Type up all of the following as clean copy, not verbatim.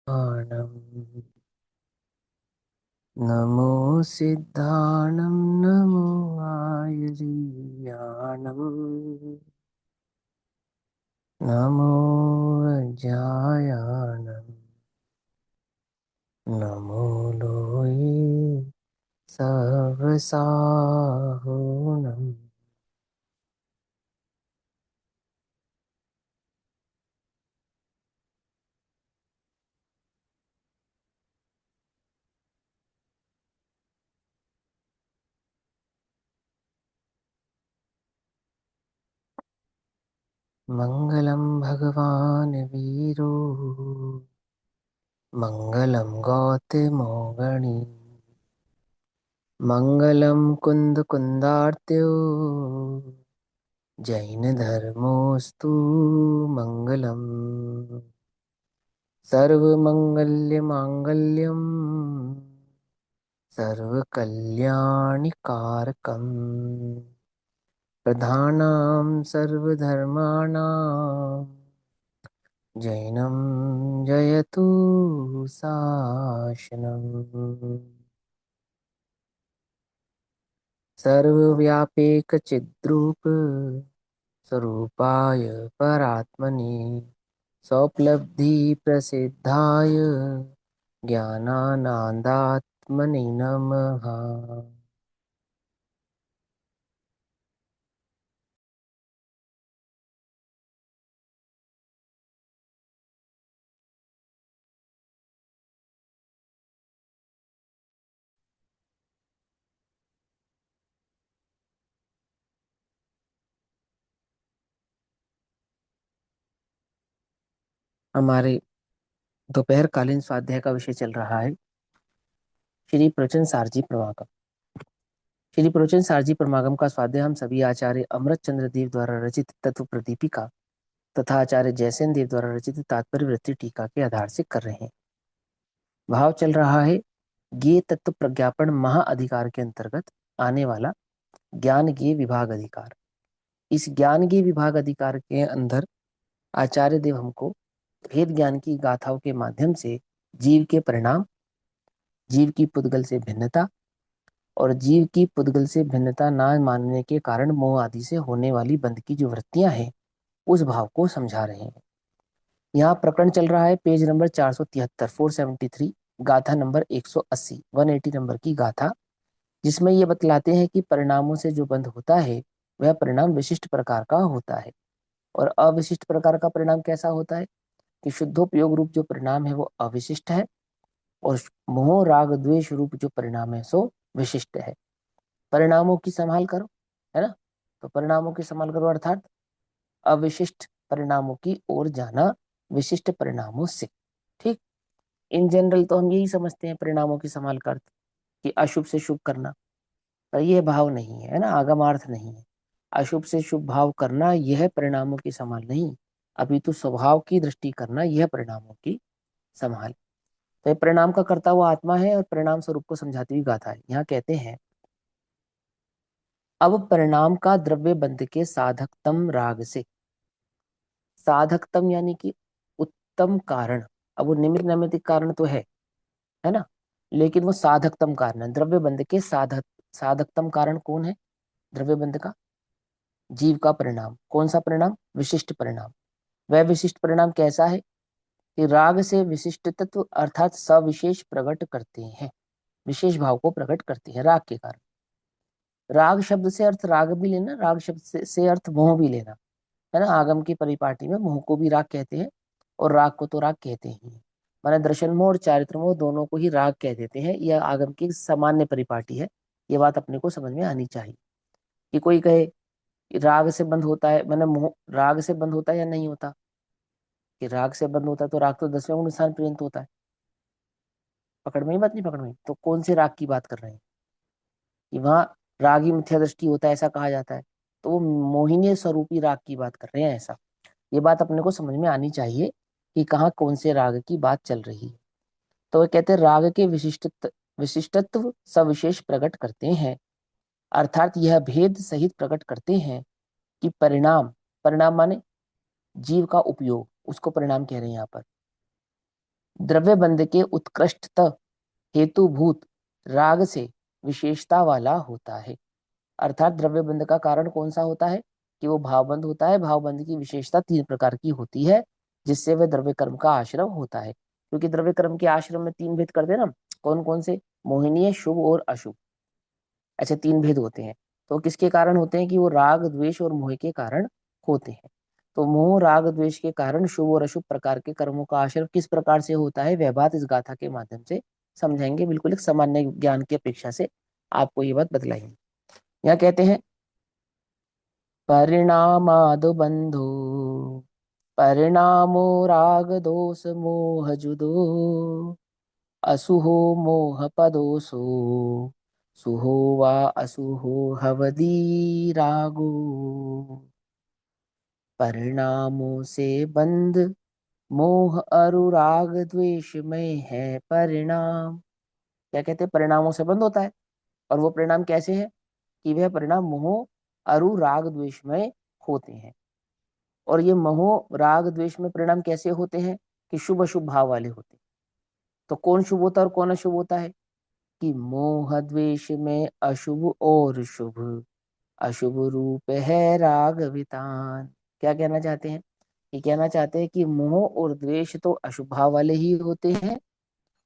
आनम नमो सिद्धाणं नमो आयुर्याणं नमो अजायाणं नमो लोये सर्वसाहुणम्। मंगलम भगवान वीरो मंगलम गौतमोगणी मंगलम कुंद कुंदार्त्यो जैन धर्मोस्तु मंगलम। सर्वमंगल्य मांगल्यम सर्वकल्याणिकारकम प्रधानां सर्वधर्माणां जैनं जयतु शासनम्। सर्वव्यापेकचिद्रूप स्वरूपाय परात्मने स्वोपलब्धिप्रसिद्धाय ज्ञानानन्दात्मने नमः। हमारे दोपहर कालीन स्वाध्याय का विषय चल रहा है श्री प्रवचन सारजी प्रमागम। श्री प्रवचन सारजी प्रमागम का स्वाध्याय हम सभी आचार्य अमृत चंद्र देव द्वारा रचित तत्व प्रदीपिका तथा आचार्य जयसेन देव द्वारा रचित तात्पर्य वृत्ति टीका के आधार से कर रहे हैं। भाव चल रहा है ज्ञेय तत्व प्रज्ञापन महाअधिकार के अंतर्गत आने वाला ज्ञान ज्ञेय विभाग अधिकार। इस ज्ञान ज्ञेय विभाग अधिकार के अंदर आचार्य देव हमको भेद ज्ञान की गाथाओं के माध्यम से जीव के परिणाम, जीव की पुद्गल से भिन्नता और जीव की पुद्गल से भिन्नता ना मानने के कारण मोह आदि से होने वाली बंध की जो वृत्तियां हैं उस भाव को समझा रहे हैं। यहाँ प्रकरण चल रहा है पेज नंबर 473, 473, गाथा नंबर 180, 180 नंबर की गाथा, जिसमें ये बतलाते हैं कि परिणामों से जो बंध होता है वह परिणाम विशिष्ट प्रकार का होता है और अविशिष्ट प्रकार का परिणाम कैसा होता है कि शुद्धोपयोग रूप जो परिणाम है वो अविशिष्ट है और मोह राग द्वेष रूप जो परिणाम है सो विशिष्ट है। परिणामों की संभाल करो, है ना। तो परिणामों की संभाल करो अर्थात अविशिष्ट परिणामों की ओर जाना विशिष्ट परिणामों से। ठीक, इन जनरल तो हम यही समझते हैं परिणामों की संभाल का अर्थ कि अशुभ से शुभ करना, पर यह भाव नहीं है ना, आगमार्थ नहीं है। अशुभ से शुभ भाव करना यह परिणामों की संभाल नहीं, अपितु स्वभाव की दृष्टि करना यह परिणामों की संभाल। तो परिणाम का करता हुआ आत्मा है और परिणाम स्वरूप को समझाती हुई गाथा है। यहाँ कहते हैं अब परिणाम का द्रव्य बंध के साधकतम राग से, साधकतम यानी कि उत्तम कारण। अब वो निमित्त नैमित्तिक कारण तो है ना, लेकिन वो साधकतम कारण है। द्रव्य बंध के साधकतम कारण कौन है? द्रव्य बंध का जीव का परिणाम। कौन सा परिणाम? विशिष्ट परिणाम। वह विशिष्ट परिणाम कैसा है कि राग से विशिष्ट तत्व अर्थात सविशेष प्रकट करते हैं, विशेष भाव को प्रकट करते हैं राग के कारण। राग शब्द से अर्थ राग भी लेना, राग शब्द से अर्थ मोह भी लेना, है ना। आगम की परिपाटी में मोह को भी राग कहते हैं और राग को तो राग कहते ही हैं। माने दर्शन मोह और चारित्र मोह दोनों को ही राग कह देते हैं। यह आगम की सामान्य परिपाटी है। ये बात अपने को समझ में आनी चाहिए कि कोई कहे कि राग से बंद होता है, मैंने मोह राग से बंद होता है या नहीं होता, कि राग से बंद होता है तो राग तो 10वें गुण स्थान पर्यंत होता है। पकड़ में ही बात नहीं? पकड़ में तो कौन से राग की बात कर रहे हैं कि वहां रागी मिथ्या दृष्टि होता है ऐसा कहा जाता है, तो वो मोहिनी स्वरूपी राग की बात कर रहे हैं ऐसा। ये बात अपने को समझ में आनी चाहिए कि कहाँ कौन से राग की बात चल रही है। तो वे कहते हैं राग के विशिष्टत्व सविशेष प्रकट करते हैं, अर्थात यह भेद सहित प्रकट करते हैं कि परिणाम, परिणाम माने जीव का उपयोग, उसको परिणाम कह रहे हैं यहाँ पर। द्रव्य बंध के उत्कृष्टता हेतुभूत राग से विशेषता वाला होता है। अर्थात द्रव्य बंध का कारण कौन सा होता है कि वो भावबंध होता है। भावबंध की विशेषता तीन प्रकार की होती है जिससे वह द्रव्य कर्म का आश्रम होता है। क्योंकि द्रव्य कर्म के आश्रम में तीन भेद करते हैं ना, कौन कौन से, मोहिनीय, शुभ और अशुभ, ऐसे तीन भेद होते हैं। तो किसके कारण होते हैं कि वो राग द्वेष और मोह के कारण होते हैं। तो मोह राग द्वेष के कारण शुभ और अशुभ प्रकार के कर्मों का आश्रय किस प्रकार से होता है, वह बात इस गाथा के माध्यम से समझाएंगे। बिल्कुल एक सामान्य ज्ञान की अपेक्षा से आपको ये बात बतलाएंगे। यहाँ कहते हैं परिणामाद बंधु परिणामो राग दोष मोह जुदो असुहो मोह पदोसो सुहो वा असुहो हवदी रागो। परिणामों से बंध मोह अनुराग द्वेष में है परिणाम। क्या कहते हैं, परिणामों से बंध होता है। और वो परिणाम कैसे है कि वह परिणाम मोह अनुराग द्वेष में होते हैं। और ये मोह राग द्वेष में परिणाम कैसे होते हैं कि शुभ अशुभ भाव वाले होते हैं। तो कौन शुभ होता है और कौन अशुभ होता है कि मोह द्वेष में अशुभ और शुभ अशुभ रूप है राग वितान। क्या कहना चाहते हैं, ये कहना चाहते हैं कि मोह और द्वेष तो अशुभ भाव वाले ही होते हैं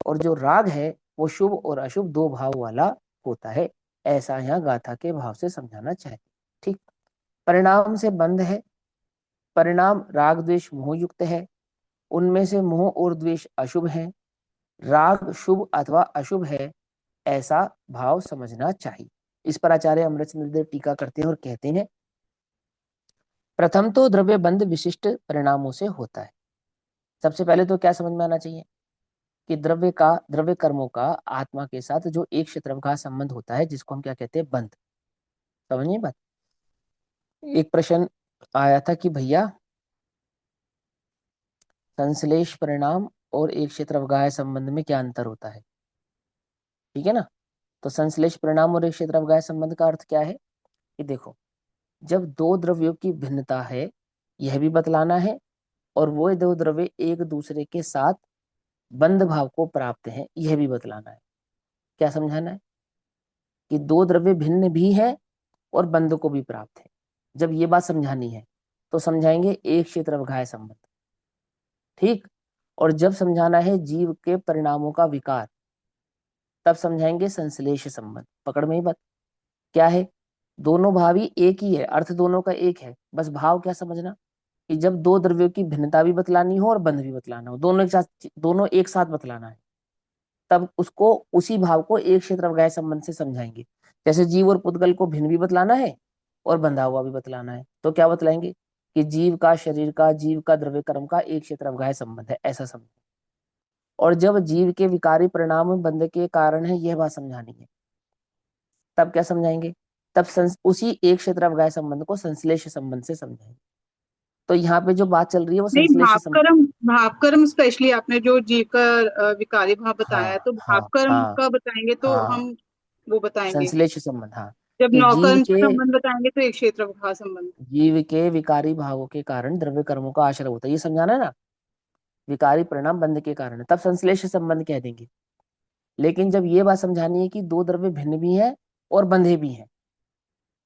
और जो राग है वो शुभ और अशुभ दो भाव वाला होता है। ऐसा यहाँ गाथा के भाव से समझाना चाहते हैं। ठीक, परिणाम से बंध है। परिणाम राग द्वेष मोह युक्त है, उनमें से मोह और द्वेष अशुभ है, राग शुभ अथवा अशुभ है, ऐसा भाव समझना चाहिए। इस पर आचार्य अमृतचंद्र देव टीका करते हैं और कहते हैं प्रथम तो द्रव्य बंध विशिष्ट परिणामों से होता है। सबसे पहले तो क्या समझ में आना चाहिए कि द्रव्य कर्मों का आत्मा के साथ जो एक क्षेत्र का संबंध होता है जिसको हम क्या कहते हैं, बंध। समझिए बात। एक प्रश्न आया था कि भैया संश्लेष परिणाम और एक क्षेत्रफगाय संबंध में क्या अंतर होता है। ठीक है ना। तो संश्लेष परिणाम और एक क्षेत्रफगाय संबंध का अर्थ क्या है कि देखो, जब दो द्रव्यों की भिन्नता है यह भी बतलाना है और वो दो द्रव्य एक दूसरे के साथ बंध भाव को प्राप्त हैं यह भी बतलाना है। क्या समझाना है कि दो द्रव्य भिन्न भी है और बंध को भी प्राप्त है। जब ये बात समझानी है तो समझाएंगे एक क्षेत्रफगाय संबंध। ठीक। और जब समझाना है जीव के परिणामों का विकार तब समझाएंगे संश्लेष संबंध। पकड़ में ही बात क्या है, दोनों भाव ही एक ही है, अर्थ दोनों का एक है, बस भाव क्या समझना कि जब दो द्रव्यों की भिन्नता भी बतलानी हो और बंध भी बतलाना हो, दोनों एक साथ बतलाना है, तब उसको उसी भाव को एक क्षेत्रफगाय संबंध से समझाएंगे। जैसे जीव और पुद्गल को भिन्न भी बतलाना है और बंधा हुआ भी बतलाना है, तो क्या बतलाएंगे कि जीव का शरीर का जीव का द्रव्य कर्म का एक क्षेत्रफगाय संबंध है, ऐसा समझ। और जब जीव के विकारी परिणाम बंध के कारण है यह बात समझानी है, तब क्या समझाएंगे, तब उसी एक क्षेत्रफगाय संबंध को संश्लेष संबंध से समझाएंगे। तो यहाँ पे जो बात चल रही है वो नहीं, संश्लेष संबंध। भाव कर्म स्पेशली आपने जो जीव का विकारी भाव बताया है, हाँ तो भाव हाँ कर्म हाँ का बताएंगे तो हाँ, हम वो बताएंगे। संश्लेष संबंध, हाँ। जब कि नौकर्म से संबंध बताएंगे तो एक क्षेत्र भाव संबंध। जीव के विकारी भावों के कारण द्रव्य कर्मों का आश्रय होता है, ये समझाना है ना। विकारी परिणाम बंध के कारण है, तब संश्लेष संबंध कह देंगे। लेकिन जब ये बात समझानी है कि दो द्रव्य भिन्न भी हैं और बंधे भी हैं,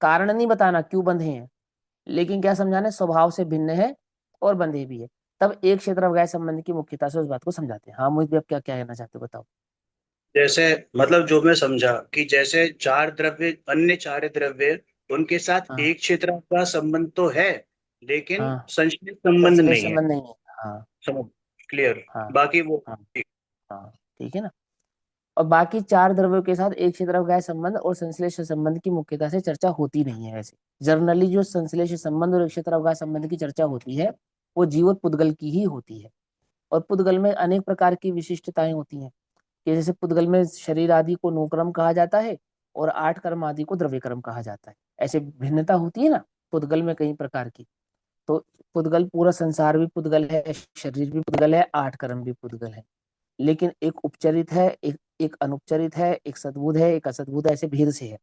कारण नहीं बताना क्यों बंधे हैं, लेकिन क्या समझाना है, स्वभाव से भिन्न है और बंधे भी है, तब एक क्षेत्रफगाय संबंध की मुख्यता से उस बात को समझाते हैं। हाँ मोहित भी, अब क्या क्या कहना चाहते हो बताओ। जैसे मतलब जो मैं समझा कि जैसे चार द्रव्य, अन्य चार द्रव्य, उनके साथ हाँ एक क्षेत्र का संबंध तो है लेकिन हाँ, संश्लिष्ट संबंध संश्लेष नहीं है। संबंध नहीं है। हाँ समझ, क्लियर। हाँ बाकी वो हाँ हाँ, ठीक है ना। और बाकी चार द्रव्यों के साथ एक क्षेत्रफगाय संबंध और संश्लेष संबंध की मुख्यता से चर्चा होती नहीं है। वैसे जर्नली जो संश्लेष संबंध और एक क्षेत्रफगाय संबंध की चर्चा होती है वो जीव और पुद्गल की ही होती है। और पुद्गल में अनेक प्रकार की विशिष्टताएं होती हैं कि जैसे पुद्गल में शरीर आदि को नौकर्म कहा जाता है और आठ कर्म आदि को द्रव्य कर्म कहा जाता है। ऐसे भिन्नता होती है ना पुद्गल में कई प्रकार की। तो पुद्गल पूरा संसार भी पुद्गल है, शरीर भी पुद्गल है, आठ कर्म भी पुद्गल है। लेकिन एक उपचरित है, एक अनुपचरित है, एक सद्बुद्ध है, एक असद्बुद्ध है, ऐसे भेद से है।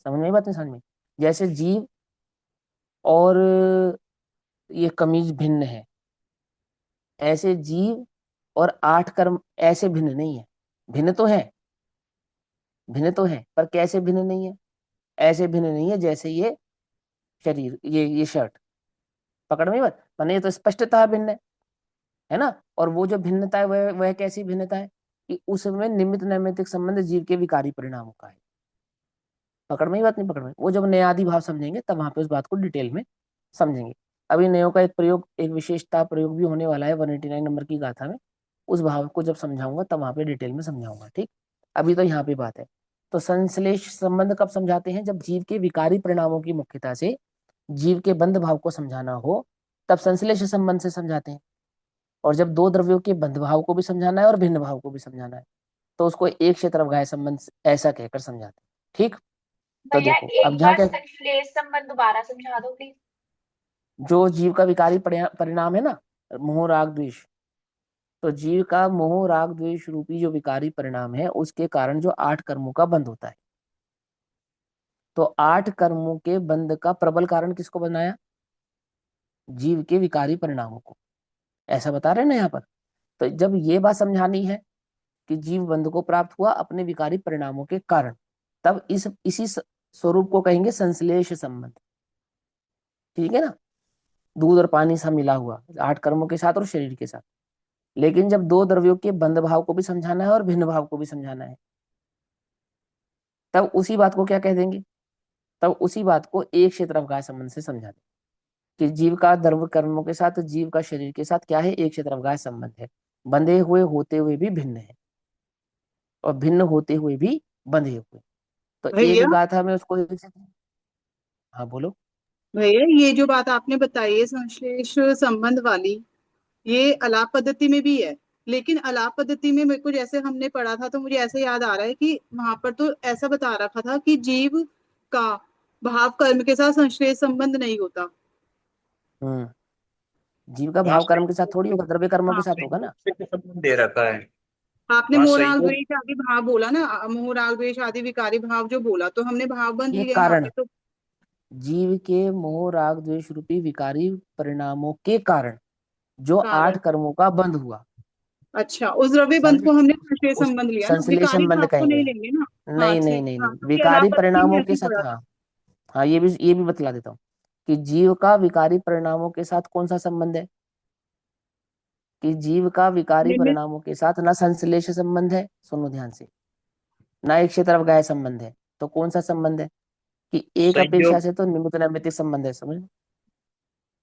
समझ में, बात नहीं समझ में। जैसे जीव और ये कमीज भिन्न है, ऐसे जीव और 8 कर्म ऐसे भिन्न नहीं है। भिन्न तो है, भिन्न तो है, पर कैसे भिन्न नहीं है? ऐसे भिन्न नहीं है जैसे ये शरीर, ये शर्ट। पकड़ में बात, माने ये तो स्पष्टतः भिन्न है ना। और वो जो भिन्नता है वह कैसी भिन्नता है कि उसमें निमित्त नैमित्तिक संबंध जीव के विकारी परिणामों का है। पकड़ में ही बात नहीं? पकड़ में, वो जब न्यायादि भाव समझेंगे तब वहां पे उस बात को डिटेल में समझेंगे। अभी नयों का एक प्रयोग, एक विशेषता प्रयोग भी होने वाला है 189 नंबर की गाथा में। उस भाव को जब समझाऊंगा तब वहां पे डिटेल में समझाऊंगा, ठीक। अभी तो यहाँ पे बात है। तो संश्लेष संबंध कब समझाते हैं? जब जीव के विकारी परिणामों की मुख्यता से जीव के बंध भाव को समझाना हो, तब संश्लेष संबंध से समझाते हैं। और जब दो द्रव्यों के बंध भाव को भी समझाना है और भिन्न भाव को भी समझाना है, तो उसको एक क्षेत्रफगाय संबंध ऐसा कहकर समझाते हैं, ठीक। तो भैया देखो अब एक जहाँ बार क्या, संश्लेष संबंध दोबारा समझा दो प्लीज। जो जीव का विकारी परिणाम है ना, मोह राग द्वेष, तो जीव का मोह राग द्वेष रूपी जो विकारी परिणाम है, उसके कारण जो 8 कर्मों का बंध होता है। तो 8 कर्मों के बंध का प्रबल कारण किसको बनाया? जीव के विकारी परिणामों को। ऐसा बता रहे हैं ना यहाँ पर। तो जब ये बात समझानी है कि जीव बंध को प्राप्त हुआ अपने विकारी परिणामों के कारण, तब इसी स्वरूप को कहेंगे संश्लेष संबंध, ठीक है ना। दूध और पानी सा मिला हुआ 8 कर्मों के साथ और शरीर के साथ। लेकिन जब दो द्रव्यों के बंध भाव को भी समझाना है और भिन्न भाव को भी समझाना है, तब उसी बात को क्या कह देंगे? तब उसी बात को एक क्षेत्रफगाय संबंध से समझा दें कि जीव का द्रव्य कर्मों के साथ, जीव का शरीर के साथ क्या है? एक क्षेत्रफगाय संबंध है। बंधे हुए होते हुए भी भिन्न है और भिन्न होते हुए भी बंधे हुए। तो एक भैया गाथा में उसको हाँ बोलो। भैया ये जो बात आपने बताई है संश्लेष संबंध वाली, ये अलाप पद्धति में भी है। लेकिन अलाप पद्धति में मेरे को जैसे हमने पढ़ा था तो मुझे ऐसे याद आ रहा है कि वहां पर तो ऐसा बता रखा था कि जीव का भाव कर्म के साथ संश्लेष संबंध नहीं होता। हम्म, जीव का वहाँ भाव कर्म के साथ थोड़ी होगा, द्रव्य कर्मों के हाँ, साथ होगा ना। संयोग से संबंध दे रखा है। आपने वहाँ मोह राग संयोग। द्वेष आदि भाव बोला ना, मोह राग द्वेष आदि विकारी भाव जो बोला, तो हमने भाव बंध ये लिया यहाँ कारण, पे तो। जीव के मोह राग द्वेष रूपी विकारी परिणामों के कारण जो कारण, 8 कर्मों का बंध हुआ, अच्छा, उस द्रव्य बंध समझे। को हमने संश्लेष उस संबंध लिया ना, संश्लेष विकारी संबंध भाव को कहेंगे। नहीं लेंगे ना। हाँ नहीं नहीं ठीक, नहीं हाँ नहीं, क्योंकि विकारी अलापति में परिणामों के ऐसे ही साथ, पढ़ा हाँ। था। हाँ ये भी बतला देता हूँ कि जीव का विकारी परिणामों के साथ कौन सा संबंध है। कि जीव का विकारी निमित्त, परिणामों के साथ ना संश्लेष संबंध है, सुनो ध्यान से, ना एक क्षेत्रफगाय संबंध है। तो कौन सा संबंध है? कि एक अपेक्षा संयोग। से तो निमित्त नैमित्तिक संबंध है, समझ लो।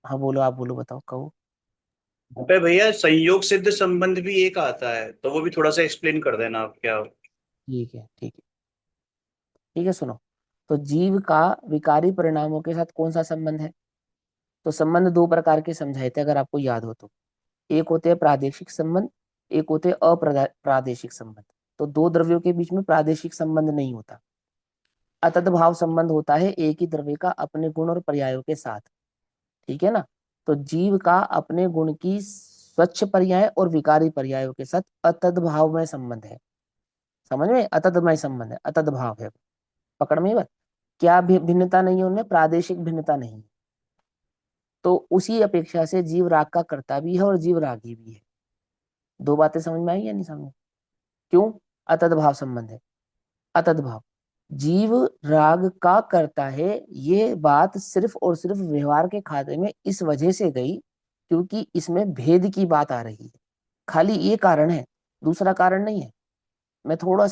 हाँ बोलो, आप बोलो, बताओ, कहो। पे भैया संयोग सिद्ध संबंध भी एक आता है, तो वो भी थोड़ा सा एक्सप्लेन कर देना आप क्या। ठीक है, ठीक है, ठीक है, सुनो। तो जीव का विकारी परिणामों के साथ कौन सा संबंध है? तो संबंध दो प्रकार के समझाए थे, अगर आपको याद हो तो। एक होते हैं प्रादेशिक संबंध, एक होते हैं अप्रादेशिक संबंध। तो दो द्रव्यों के बीच में प्रादेशिक संबंध नहीं होता। अतद भाव संबंध होता है एक ही द्रव्य का अपने गुण और पर्यायों के साथ, ठीक है ना। तो जीव का अपने गुण की स्वच्छ पर्याय और विकारी पर्यायों के साथ अतद भावमय संबंध है। समझ में? अतदमय संबंध है, अतद भाव है। पकड़ में ही बात। क्या भिन्नता नहीं है उनमें? प्रादेशिक भिन्नता नहीं है। तो उसी अपेक्षा से जीव राग का कर्ता भी है और जीव रागी भी है। दो बातें समझ में आई या नहीं समझ? क्यों? अतद भाव संबंध है। अतद भाव, जीव राग का करता है, ये बात सिर्फ और सिर्फ व्यवहार के खाते में इस वजह से गई क्योंकि इसमें भेद की बात आ रही है। खाली ये कारण है, दूसरा कारण नहीं है। मैं थोड़ा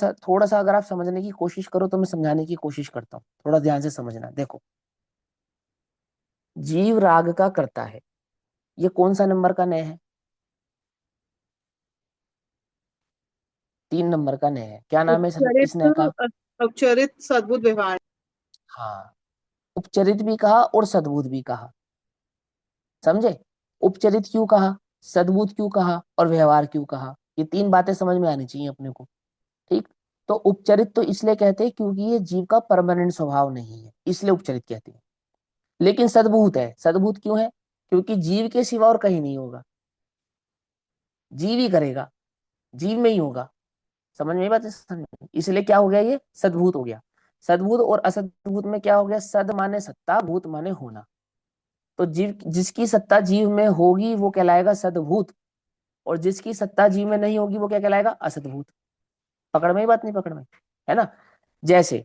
सा अगर आप समझने की कोशिश करो तो मैं समझाने की कोशिश करता हूँ, थोड़ा ध्यान से समझना। देखो, जीव राग का करता है, ये कौन सा नंबर का नय है? 3 नंबर का नय है। क्या नाम है इस नय का? उपचरित, उपचरित सद्बुद्ध व्यवहार। हाँ, उपचरित भी कहा और सद्बुद्ध भी कहा, समझे। उपचरित क्यों कहा, सद्बुद्ध क्यों कहा और व्यवहार क्यों कहा? ये 3 बातें समझ में आनी चाहिए अपने को, ठीक। तो उपचरित तो इसलिए कहते हैं क्योंकि ये जीव का परमानेंट स्वभाव नहीं है, इसलिए उपचरित कहते हैं। लेकिन सद्भूत है। सद्भूत क्यों है? क्योंकि जीव के सिवा और कहीं नहीं होगा, जीव ही करेगा, जीव में ही होगा। समझ में ये बात है? इसलिए क्या हो गया, ये सद्भूत हो गया। सद्भूत और असद्भूत में क्या हो गया? सद माने सत्ता, भूत माने होना। तो जीव, जिसकी सत्ता जीव में होगी वो कहलाएगा सद्भूत, और जिसकी सत्ता जीव में नहीं होगी वो क्या कहलाएगा? असद्भूत। पकड़ में ही बात, नहीं पकड़ में, है ना? जैसे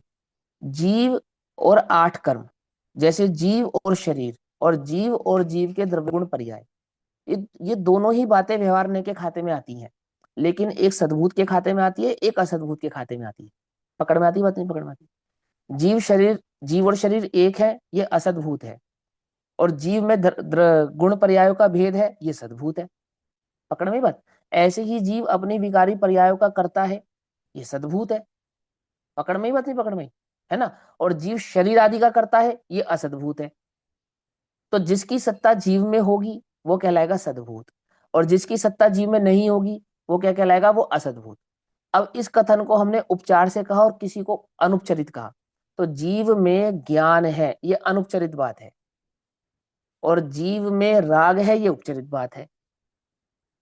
जीव और 8 कर्म, जैसे जीव और शरीर, और जीव और जीव के द्रव्य गुण पर्याय, ये दोनों ही बातें व्यवहार के खाते में आती हैं, लेकिन एक सद्भूत के खाते में आती है, एक असद्भूत के खाते में आती है। पकड़ में आती है बात, नहीं पकड़ में आती? जीव और शरीर एक है, ये असद्भूत है, और जीव में गुण पर्यायों का भेद है, ये सद्भूत है। पकड़ में बात? ऐसे ही जीव अपनी विकारी पर्यायों का करता है, ये सद्भूत है। पकड़ में ही बात, नहीं पकड़ में, है ना? और जीव शरीर आदि का करता है, ये असद्भूत है। तो जिसकी सत्ता जीव में होगी वो कहलाएगा सद्भूत, और जिसकी सत्ता जीव में नहीं होगी वो क्या कहलाएगा? वो असद्भूत। अब इस कथन को हमने उपचार से कहा और किसी को अनुपचरित कहा। तो जीव में ज्ञान है, ये अनुपचरित बात है, और जीव में राग है, ये उपचरित बात है।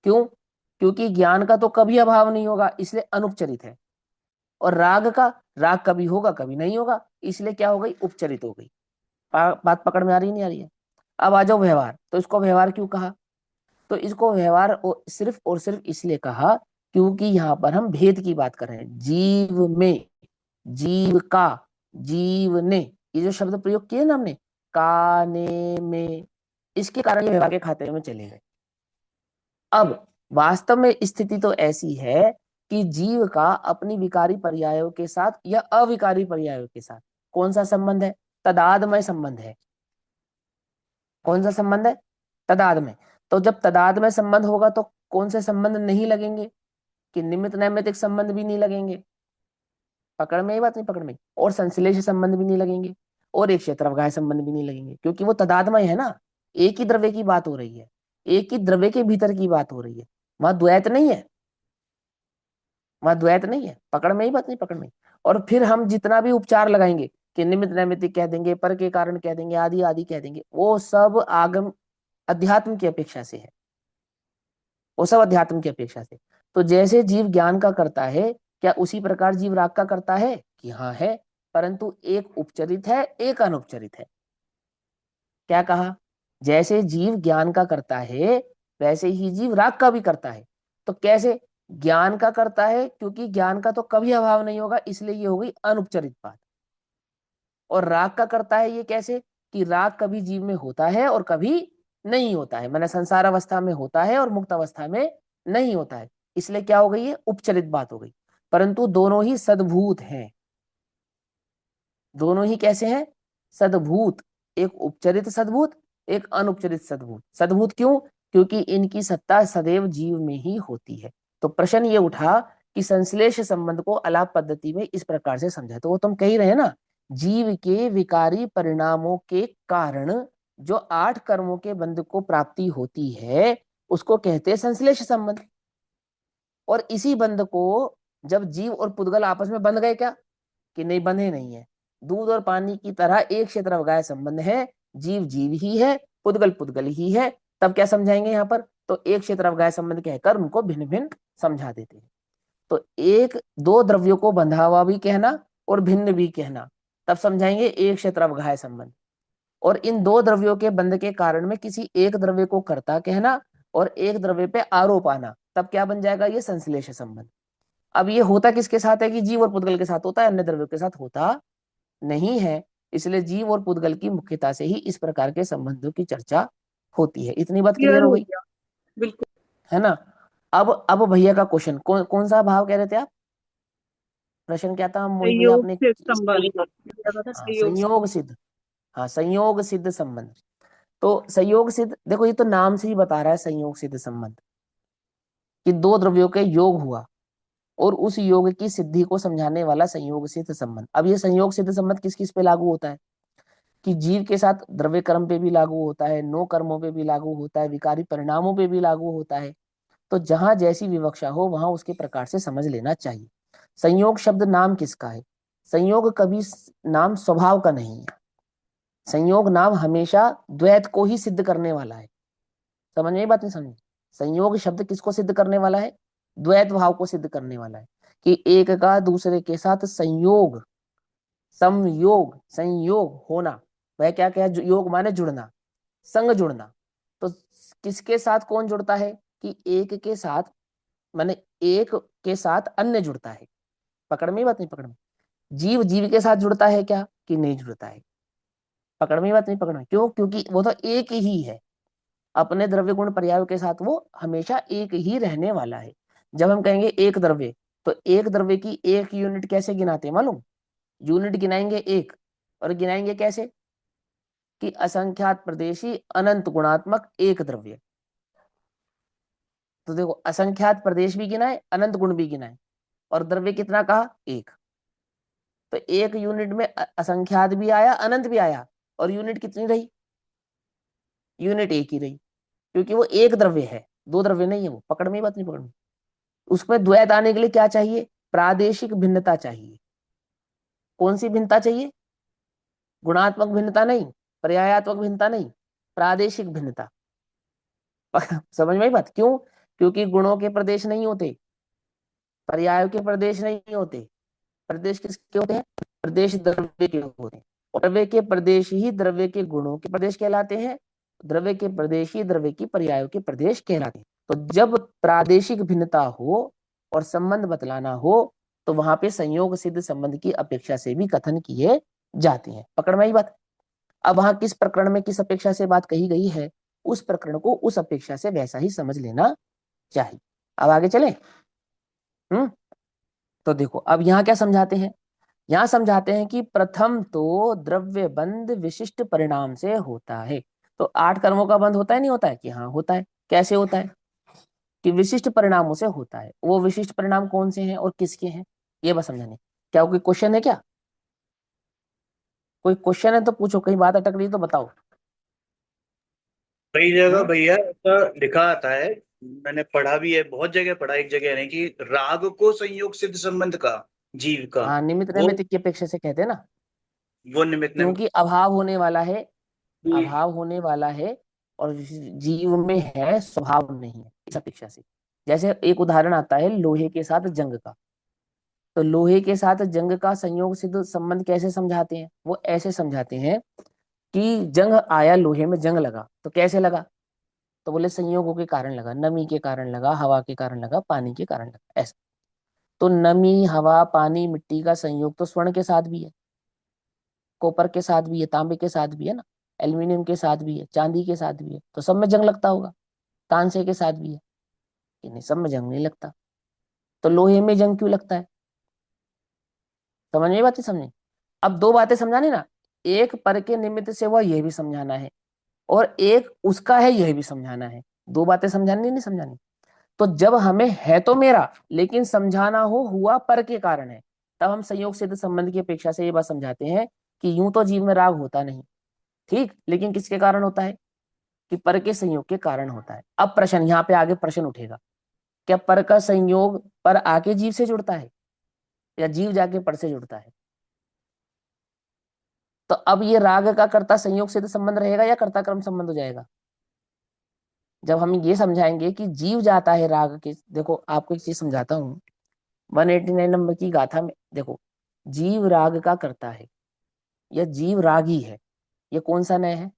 क्यों? क्योंकि ज्ञान का तो कभी अभाव नहीं होगा, इसलिए अनुपचरित है, और राग कभी होगा कभी नहीं होगा, इसलिए क्या हो गई? उपचरित हो गई। बात पकड़ में आ रही नहीं आ रही है? अब आ जाओ व्यवहार। तो इसको व्यवहार क्यों कहा? तो इसको व्यवहार सिर्फ और सिर्फ इसलिए कहा क्योंकि यहाँ पर हम भेद की बात कर रहे हैं। जीव में, जीव का, जीव ने, ये जो शब्द प्रयोग किए ना हमने, काने में, इसके कारण ये व्यवहार के खाते में चले गए। अब वास्तव में स्थिति तो ऐसी है कि जीव का अपनी विकारी पर्यायों के साथ या अविकारी पर्यायों के साथ कौन सा संबंध है? तदादमय संबंध है। कौन सा संबंध है? तदादमय। तो जब तदादमय संबंध होगा तो कौन से संबंध नहीं लगेंगे? कि निमित्त नैमित्तिक संबंध भी नहीं लगेंगे। पकड़ में, ये बात नहीं पकड़ में? और संश्लेष संबंध भी नहीं लगेंगे, और एक क्षेत्रफगाय संबंध भी नहीं लगेंगे, क्योंकि वो तदादमय है ना। एक ही द्रव्य की बात हो रही है, एक ही द्रव्य के भीतर की बात हो रही है, वहां द्वैत नहीं है, वहां द्वैत नहीं है। पकड़ में, ही बात नहीं पकड़ में? और फिर हम जितना भी उपचार लगाएंगे कि निमित्त नैमित्तिक कह देंगे, पर के कारण कह देंगे, आदि आदि कह देंगे, वो सब आगम अध्यात्म की अपेक्षा से है, वो सब अध्यात्म की अपेक्षा से। तो जैसे जीव ज्ञान का करता है, क्या उसी प्रकार जीव राग का करता है? कि हाँ है, परंतु एक उपचरित है, एक अनुपचरित है। क्या कहा? जैसे जीव ज्ञान का करता है वैसे ही जीव राग का भी करता है। तो कैसे? ज्ञान का करता है क्योंकि ज्ञान का तो कभी अभाव नहीं होगा, इसलिए ये हो गई अनुपचरित बात। और राग का करता है, ये कैसे? कि राग कभी जीव में होता है और कभी नहीं होता है, मैंने संसार अवस्था में होता है और मुक्त अवस्था में नहीं होता है, इसलिए क्या हो गई? ये उपचरित बात हो गई। परंतु दोनों ही सद्भूत हैं। दोनों ही कैसे हैं? सद्भूत। एक उपचरित सद्भूत, एक अनुपचरित सद्भूत। सद्भूत क्यों? क्योंकि इनकी सत्ता सदैव जीव में ही होती है। तो प्रश्न ये उठा कि संश्लेष संबंध को अलाप पद्धति में इस प्रकार से समझा। तो वो तुम कह ही रहे ना, जीव के विकारी परिणामों के कारण जो 8 कर्मों के बंध को प्राप्ति होती है उसको कहते हैं संश्लेष संबंध। और इसी बंध को जब जीव और पुद्गल आपस में बंध गए, क्या? कि नहीं, बंधे नहीं है। दूध और पानी की तरह एक क्षेत्रफगाय संबंध है, जीव जीव ही है, पुद्गल पुद्गल ही है। तब क्या समझाएंगे यहाँ पर? तो एक क्षेत्रफगाय संबंध कहकर उनको भिन्न भिन्न समझा देते हैं। तो एक दो द्रव्यों को बंधा हुआ भी कहना और भिन्न भी कहना, तब समझाएंगे एक क्षेत्रफगाय संबंध। और इन दो द्रव्यों के बंध के कारण में किसी एक द्रव्य को कर्ता कहना और एक द्रव्य पे आरोप आना, तब क्या बन जाएगा? ये संश्लेष संबंध। अब ये होता किसके साथ है? कि जीव और पुद्गल के साथ होता है, अन्य द्रव्यों के साथ होता नहीं है। इसलिए जीव और पुद्गल की मुख्यता से ही इस प्रकार के संबंधों की चर्चा होती है। इतनी बात क्लियर क्लियर हो हो गई, गया। बिल्कुल। है ना? अब भैया का क्वेश्चन कौन सा भाव कह रहे थे आप? प्रश्न क्या था मोहित भैया संयोग आपने? से संबंध क्या था? हाँ, संयोग से। संयोग सिद्ध। हाँ, संयोग सिद्ध संबंध। तो संयोग सिद्ध, देखो ये तो नाम से ही बता रहा है संयोग सिद्ध संबंध, कि दो द्रव्यों के योग हुआ और उस योग की सिद्धि को समझाने वाला संयोग सिद्ध संबंध। अब ये संयोग सिद्ध संबंध किस किस पे लागू होता है? कि जीव के साथ द्रव्य कर्म पे भी लागू होता है, नो कर्मों पे भी लागू होता है, विकारी परिणामों पे भी लागू होता है। तो जहां जैसी विवक्षा हो वहां उसके प्रकार से समझ लेना चाहिए। संयोग शब्द नाम किसका है? संयोग कभी नाम स्वभाव का नहीं है। संयोग नाम हमेशा द्वैत को ही सिद्ध करने वाला है। समझ में बात नहीं समझ? संयोग शब्द किसको सिद्ध करने वाला है? द्वैत भाव को सिद्ध करने वाला है, कि एक का दूसरे के साथ संयोग, संयोग, संयोग होना। वह क्या क्या योग माने जुड़ना, संग जुड़ना। तो किसके साथ कौन जुड़ता है? कि एक के साथ, माने एक के साथ अन्य जुड़ता है। पकड़ में बात नहीं, पकड़ में। जीव जीव के साथ जुड़ता है क्या, कि नहीं जुड़ता है। पकड़ में बात नहीं, पकड़ में। क्यों, क्योंकि वो तो एक ही है, अपने द्रव्य गुण पर्याय के साथ वो हमेशा एक ही रहने वाला है। जब हम कहेंगे एक द्रव्य, तो एक द्रव्य की एक यूनिट कैसे गिनाते हैं मालूम? यूनिट गिनाएंगे एक, और गिनाएंगे कैसे, कि असंख्यात प्रदेशी अनंत गुणात्मक एक द्रव्य। तो देखो, असंख्यात प्रदेश भी गिनाए, अनंत गुण भी गिनाए, और द्रव्य कितना कहा, एक। तो एक यूनिट में असंख्यात भी आया, अनंत भी आया, और यूनिट कितनी रही, यूनिट एक ही रही, क्योंकि वो एक द्रव्य है, दो द्रव्य नहीं है वो। पकड़ में बात नहीं, पकड़ में। उसमें द्वैत आने के लिए क्या चाहिए, प्रादेशिक भिन्नता चाहिए। कौन सी भिन्नता चाहिए, गुणात्मक भिन्नता नहीं, पर्यायात्मक भिन्नता नहीं, प्रादेशिक भिन्नता। समझ में आई बात? क्यों, क्योंकि गुणों के प्रदेश नहीं होते, पर्यायों के प्रदेश नहीं होते। प्रदेश किसके होते हैं, प्रदेश द्रव्य के होते हैं, और द्रव्य के प्रदेश ही द्रव्य के गुणों के प्रदेश कहलाते हैं, द्रव्य के प्रदेश ही द्रव्य की पर्यायों के प्रदेश कहलाते हैं। तो जब प्रादेशिक भिन्नता हो और संबंध बतलाना हो, तो वहां पे संयोग सिद्ध संबंध की अपेक्षा से भी कथन किए जाते हैं। पकड़ में आई बात? अब वहां किस प्रकरण में किस अपेक्षा से बात कही गई है, उस प्रकरण को उस अपेक्षा से वैसा ही समझ लेना चाहिए। अब आगे चले। तो देखो, अब यहाँ क्या समझाते हैं, यहाँ समझाते हैं कि प्रथम तो द्रव्य बंध विशिष्ट परिणाम से होता है। तो 8 कर्मों का बंध होता है, नहीं होता है? कि हाँ होता है। कैसे होता है, कि विशिष्ट परिणामों से होता है। वो विशिष्ट परिणाम कौन से हैं और किसके हैं, ये बस समझाने। क्या कोई क्वेश्चन है क्या, कोई क्वेश्चन है तो पूछो, कहीं बात अटक रही है तो बताओ। कई जगह हाँ भैया ऐसा लिखा आता है, मैंने पढ़ा भी है, बहुत जगह पढ़ा, एक जगह नहीं, कि राग को संयोग सिद्ध संबंध का, जीव का, हाँ, निमित्त वो नैमित्तिक की अपेक्षा से कहते हैं ना, वो निमित्त ने क्योंकि अभाव होने वाला है, कि अभाव होने वाला है, और जीव में है, स्वभाव नहीं है, इस अपेक्षा से। जैसे एक उदाहरण आता है लोहे के साथ जंग का। तो लोहे के साथ जंग का संयोग सिद्ध संबंध कैसे समझाते हैं, वो ऐसे समझाते हैं कि जंग आया, लोहे में जंग लगा, तो कैसे लगा, तो बोले संयोगों के कारण लगा, नमी के कारण लगा, हवा के कारण लगा, पानी के कारण लगा, ऐसा। तो नमी, हवा, पानी, मिट्टी का संयोग तो स्वर्ण के साथ भी है, कॉपर के साथ भी है, तांबे के साथ भी है ना, एल्यूमिनियम के साथ भी है, चांदी के साथ भी है, तो सब में जंग लगता होगा। कांसे के साथ भी है, कि नहीं, सब में जंग नहीं लगता। तो लोहे में जंग क्यों लगता है, समझ में बात है, समझे? अब दो बातें समझानी ना, एक पर के निमित्त से वह यह भी समझाना है, और एक उसका है यह भी समझाना है। दो बातें समझानी नहीं समझानी? तो जब हमें है तो मेरा, लेकिन समझाना हो हुआ पर के कारण है, तब हम संयोग सिद्ध संबंध की अपेक्षा से ये बात समझाते हैं कि यूं तो जीव में राग होता नहीं, ठीक, लेकिन किसके कारण होता है, कि पर के संयोग के कारण होता है। अब प्रश्न, यहाँ पे आगे प्रश्न उठेगा, क्या पर का संयोग पर आके जीव से जुड़ता है, या जीव जाके पर से जुड़ता है? तो अब ये राग का कर्ता संयोग सिद्ध संबंध रहेगा या कर्ता कर्म संबंध हो जाएगा? जब हम ये समझाएंगे कि जीव जाता है राग के, देखो आपको एक चीज समझाता हूँ, 189 नंबर की गाथा में देखो, जीव राग का करता है, या जीव रागी है, ये कौन सा नय है,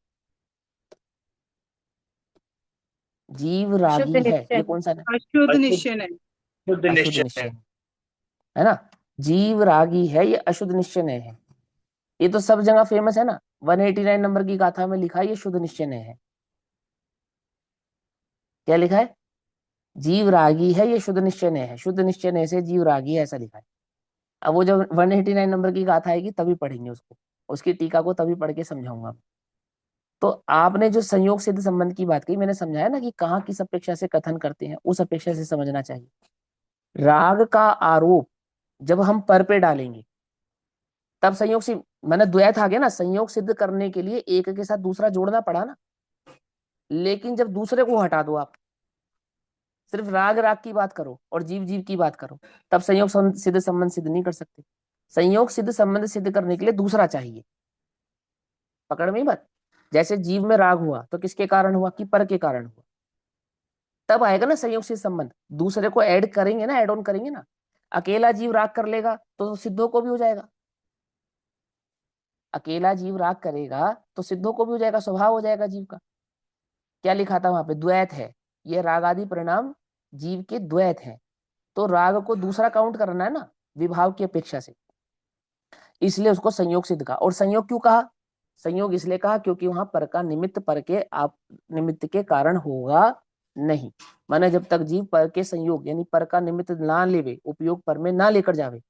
जीव शुद्ध रागी है, ये निश्चय, कौन सा नय? अशुद्ध अशुद्ध निश्चय है। शुद्ध अशुद्ध निश्चय है। निश्चय है ना, जीव रागी है, ये अशुद्ध निश्चय नय है। ये तो सब जगह फेमस है ना, 189 नंबर की गाथा में लिखा है ये शुद्ध निश्चय नय है। क्या लिखा है, जीव रागी है, ये शुद्ध निश्चय नय है, शुद्ध निश्चय नय से जीव रागी है, ऐसा लिखा है। अब वो जब 189 नंबर की गाथा आएगी तभी पढ़ेंगे उसको, उसकी टीका को तभी पढ़ के समझाऊंगा। तो आपने जो संयोग सिद्ध संबंध की बात कही, मैंने समझाया ना कि कहाँ किस अपेक्षा से कथन करते हैं, उस अपेक्षा से समझना चाहिए। राग का आरोप जब हम पर पे डालेंगे, तब संयोग से, मैंने द्वैत आ गया ना, संयोग सिद्ध करने के लिए एक के साथ दूसरा जोड़ना पड़ा ना। लेकिन जब दूसरे को हटा दो आप, सिर्फ राग राग की बात करो और जीव जीव की बात करो, तब संयोग सिद्ध संबंध सिद्ध नहीं कर सकते। संयोग सिद्ध संबंध सिद्ध करने के लिए दूसरा चाहिए। पकड़ में ही बात? जैसे जीव में राग हुआ तो किसके कारण हुआ, कि पर के कारण हुआ, तब आएगा ना संयोग सिद्ध संबंध। दूसरे को ऐड करेंगे ना, ऐड ऑन करेंगे ना। अकेला जीव राग कर लेगा तो सिद्धों को भी हो जाएगा, अकेला जीव राग करेगा तो सिद्धों को भी हो जाएगा, स्वभाव हो जाएगा जीव का। क्या लिखा था वहां पे, द्वैत है, ये राग आदि परिणाम जीव के द्वैत हैं, तो राग को दूसरा काउंट करना है ना विभाव की अपेक्षा से, इसलिए उसको संयोग सिद्ध कहा। और संयोग क्यों कहा? संयोग इसलिए कहा क्योंकि वहां पर का निमित्त पर के आप निमित्त के कारण होगा नहीं। माने जब तक जीव पर के संयोग यानी पर का निमित्त ना लेवे, उपयोग पर में ना लेकर जावे,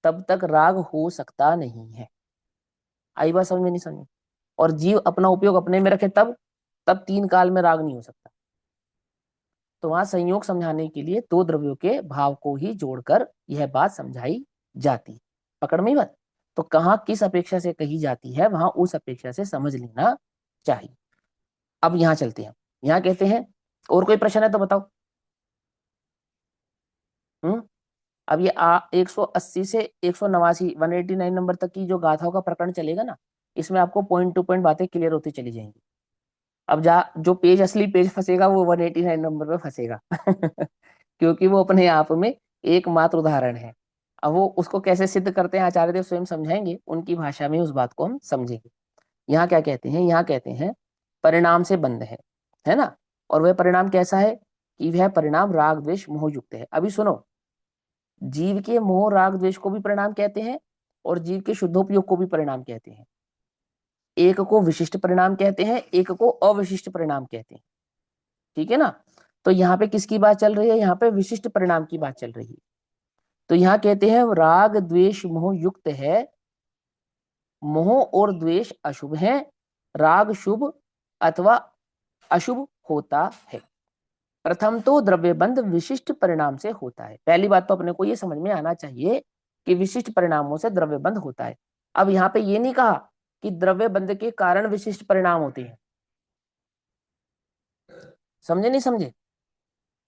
तब तक राग हो सकता नहीं है। आई बात समझ में? नहीं समझ? और जीव अपना उपयोग अपने में रखे तब तीन काल में राग नहीं हो सकता। तो वहां संयोग समझाने के लिए दो द्रव्यों के भाव को ही जोड़कर यह बात समझाई जाती है। पकड़ में ही बात? तो कहाँ किस अपेक्षा से कही जाती है वहां उस अपेक्षा से समझ लेना चाहिए। अब यहां चलते हैं। यहां कहते हैं, और कोई प्रश्न है तो बताओ। अब ये 180 से 189 189 नंबर तक की जो गाथाओं का प्रकरण चलेगा ना, इसमें आपको पॉइंट टू पॉइंट बातें क्लियर होती चली जाएंगी। अब जो पेज असली पेज फंसेगा वो 189 नंबर पे फंसेगा क्योंकि वो अपने आप में एकमात्र उदाहरण है। अब वो उसको कैसे सिद्ध करते हैं आचार्य देव स्वयं समझाएंगे, उनकी भाषा में उस बात को हम समझेंगे। यहाँ क्या कहते हैं? यहाँ कहते हैं परिणाम से बंध है ना। और वह परिणाम कैसा है कि वह परिणाम राग द्वेष मोह युक्त है। अभी सुनो, जीव के मोह राग द्वेष को भी परिणाम कहते हैं और जीव के शुद्धोपयोग को भी परिणाम कहते हैं। एक को विशिष्ट परिणाम कहते हैं, एक को अविशिष्ट परिणाम कहते हैं। ठीक है ना। तो यहाँ पे किसकी बात चल रही है? यहाँ पे विशिष्ट परिणाम की बात चल रही है। तो यहाँ कहते हैं राग द्वेष मोह युक्त है, मोह और द्वेष अशुभ है, राग शुभ अथवा अशुभ होता है। प्रथम तो द्रव्य बंध विशिष्ट परिणाम से होता है। पहली बात तो अपने को ये समझ में आना चाहिए कि विशिष्ट परिणामों से द्रव्य बंध होता है। अब यहाँ पे ये नहीं कहा कि द्रव्य बंध के कारण विशिष्ट परिणाम होते हैं। समझे नहीं समझे?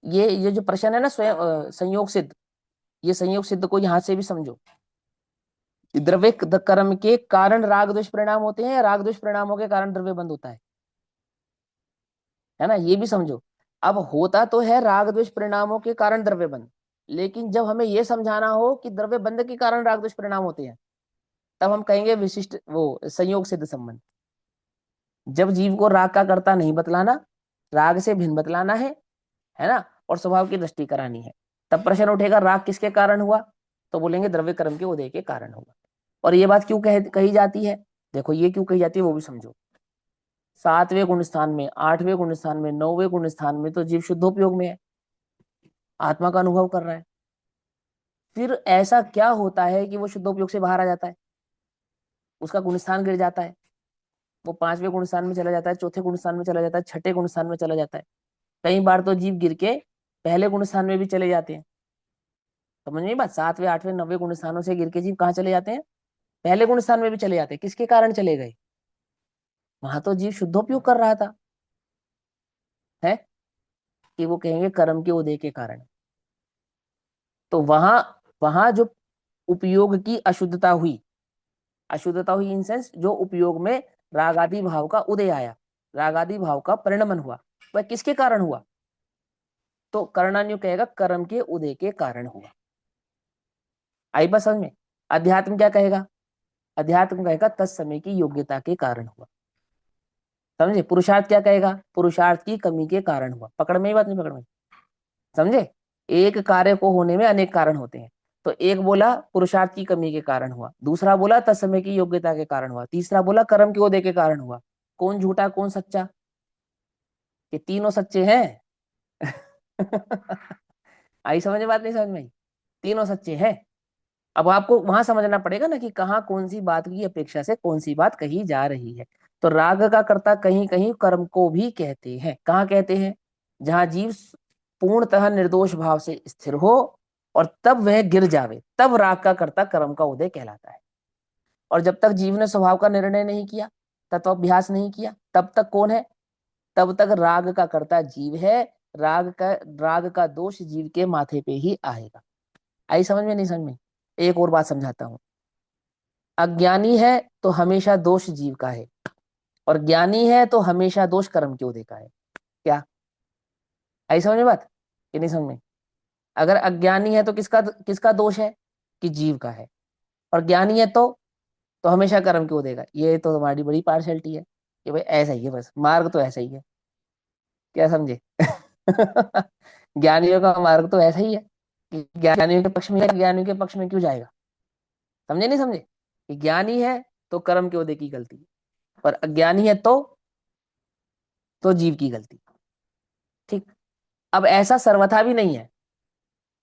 ये जो प्रश्न है ना स्वयं संयोग सिद्ध, ये संयोग सिद्ध को यहां से भी समझो। द्रव्य कर्म के कारण राग द्वेष परिणाम होते हैं, राग द्वेष परिणामों के कारण द्रव्य बंध होता है ना, ये भी समझो। अब होता तो है राग द्वेष परिणामों के कारण द्रव्य बंध, लेकिन जब हमें यह समझाना हो कि द्रव्य बंध के कारण राग द्वेष परिणाम होते हैं, तब हम कहेंगे विशिष्ट वो संयोग सिद्ध संबंध। जब जीव को राग का कर्ता नहीं बतलाना, राग से भिन्न बतलाना है ना, और स्वभाव की दृष्टि करानी है, तब प्रश्न उठेगा राग किसके कारण हुआ? तो बोलेंगे द्रव्य कर्म के उदय के कारण हुआ। और ये बात क्यों कही जाती है? देखो ये क्यों कही जाती है वो भी समझो। 7वें गुण स्थान में, 8वें गुण स्थान में, 9वें गुण स्थान में तो जीव शुद्धोपयोग में है, आत्मा का अनुभव कर रहा है। फिर ऐसा क्या होता है कि वो शुद्धोपयोग से बाहर आ जाता है, उसका गुण स्थान गिर जाता है, वो 5वें गुण स्थान में चला जाता है, चौथे गुण स्थान में चला जाता है, छठे गुण स्थान में चला जाता है। कई बार तो जीव गिर के पहले गुण स्थान में भी चले जाते हैं। समझ में बात? 7वें 8वें 9वें गुण स्थानों से गिर के जीव कहाँ चले जाते हैं? पहले गुण स्थान में भी चले जाते हैं। किसके कारण चले गए? वहां तो जीव शुद्धोपयोग कर रहा था, है कि वो कहेंगे कर्म के उदय के कारण। तो वहां वहां जो उपयोग की अशुद्धता हुई इन सेंस जो उपयोग में रागादि भाव का उदय आया, रागादि भाव का परिणमन हुआ, वह किसके कारण हुआ? तो कर्णान्यु कहेगा कर्म के उदय के कारण हुआ। आई बात समझ में? अध्यात्म क्या कहेगा? अध्यात्म कहेगा तत्समय की योग्यता के कारण हुआ। समझे? पुरुषार्थ क्या कहेगा? पुरुषार्थ की कमी के कारण हुआ। पकड़ में ही बात? नहीं पकड़ में? समझे? एक कार्य को होने में अनेक कारण होते हैं। तो एक बोला पुरुषार्थ की कमी के कारण हुआ, दूसरा बोला तत्समय की योग्यता के कारण हुआ, तीसरा बोला कर्म के उदय के कारण हुआ। कौन झूठा कौन सच्चा? ये तीनों सच्चे हैं आई समझ में बात? नहीं समझ में आई? तीनों सच्चे हैं। अब आपको वहां समझना पड़ेगा ना कि कहाँ कौन सी बात की अपेक्षा से कौन सी बात कही जा रही है। तो राग का कर्ता कहीं कहीं कर्म को भी कहते हैं। कहाँ कहते हैं? जहां जीव पूर्णतः निर्दोष भाव से स्थिर हो और तब वह गिर जावे, तब राग का कर्ता कर्म का उदय कहलाता है। और जब तक जीव ने स्वभाव का निर्णय नहीं किया, तत्वाभ्यास नहीं किया, तब तक कौन है? तब तक राग का कर्ता जीव है। राग का दोष जीव के माथे पे ही आएगा। आई समझ में? नहीं समझ में? एक और बात समझाता हूं। अज्ञानी है तो हमेशा दोष जीव का है, और ज्ञानी है तो हमेशा दोष कर्म के उदय का है। क्या आई समझ में बात कि नहीं समझ में? अगर अज्ञानी है तो किसका किसका दोष है? कि जीव का है। और ज्ञानी है तो हमेशा कर्म के उदय का। ये तो हमारी बड़ी पार्शलिटी है कि भाई ऐसा ही है, बस मार्ग तो ऐसा ही है। क्या समझे? ज्ञानियों का मार्ग तो ऐसा ही है कि ज्ञानियों के पक्ष में, ज्ञानियों के पक्ष में क्यों जाएगा? समझे नहीं समझे? कि ज्ञानी है तो कर्म के उदय की गलती, पर अज्ञानी है तो जीव की गलती। ठीक। अब ऐसा सर्वथा भी नहीं है।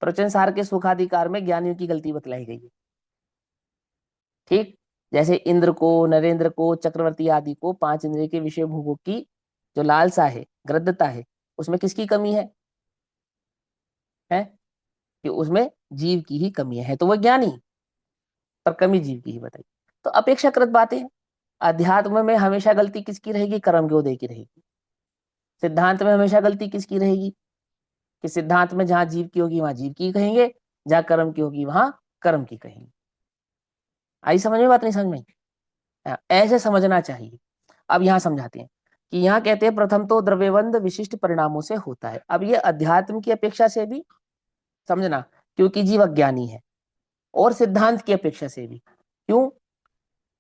प्रवचन सार के सुखाधिकार में ज्ञानियों की गलती बतलाई गई है। ठीक। जैसे इंद्र को, नरेंद्र को, चक्रवर्ती आदि को 5 इंद्रिय के विषय भोगों की जो लालसा है, ग्रद्धता है, उसमें किसकी कमी है कि उसमें जीव की ही कमी है। तो वो ज्ञानी, पर कमी जीव की ही बताई। तो अपेक्षाकृत बातें हैं। अध्यात्म में हमेशा गलती किसकी रहेगी? कर्म के उदय की रहेगी। सिद्धांत में हमेशा गलती किसकी रहेगी? कि सिद्धांत में जहां जीव की होगी वहां जीव की कहेंगे, जहां कर्म की होगी वहां कर्म की कहेंगे। आई समझ में बात? नहीं समझ में? हाँ, ऐसे समझना चाहिए। अब यहां समझाते हैं कि यहाँ कहते हैं प्रथम तो द्रव्यबंध विशिष्ट परिणामों से होता है। अब ये अध्यात्म की अपेक्षा से भी समझना, क्योंकि जीव अज्ञानी है, और सिद्धांत की अपेक्षा से भी। क्यों?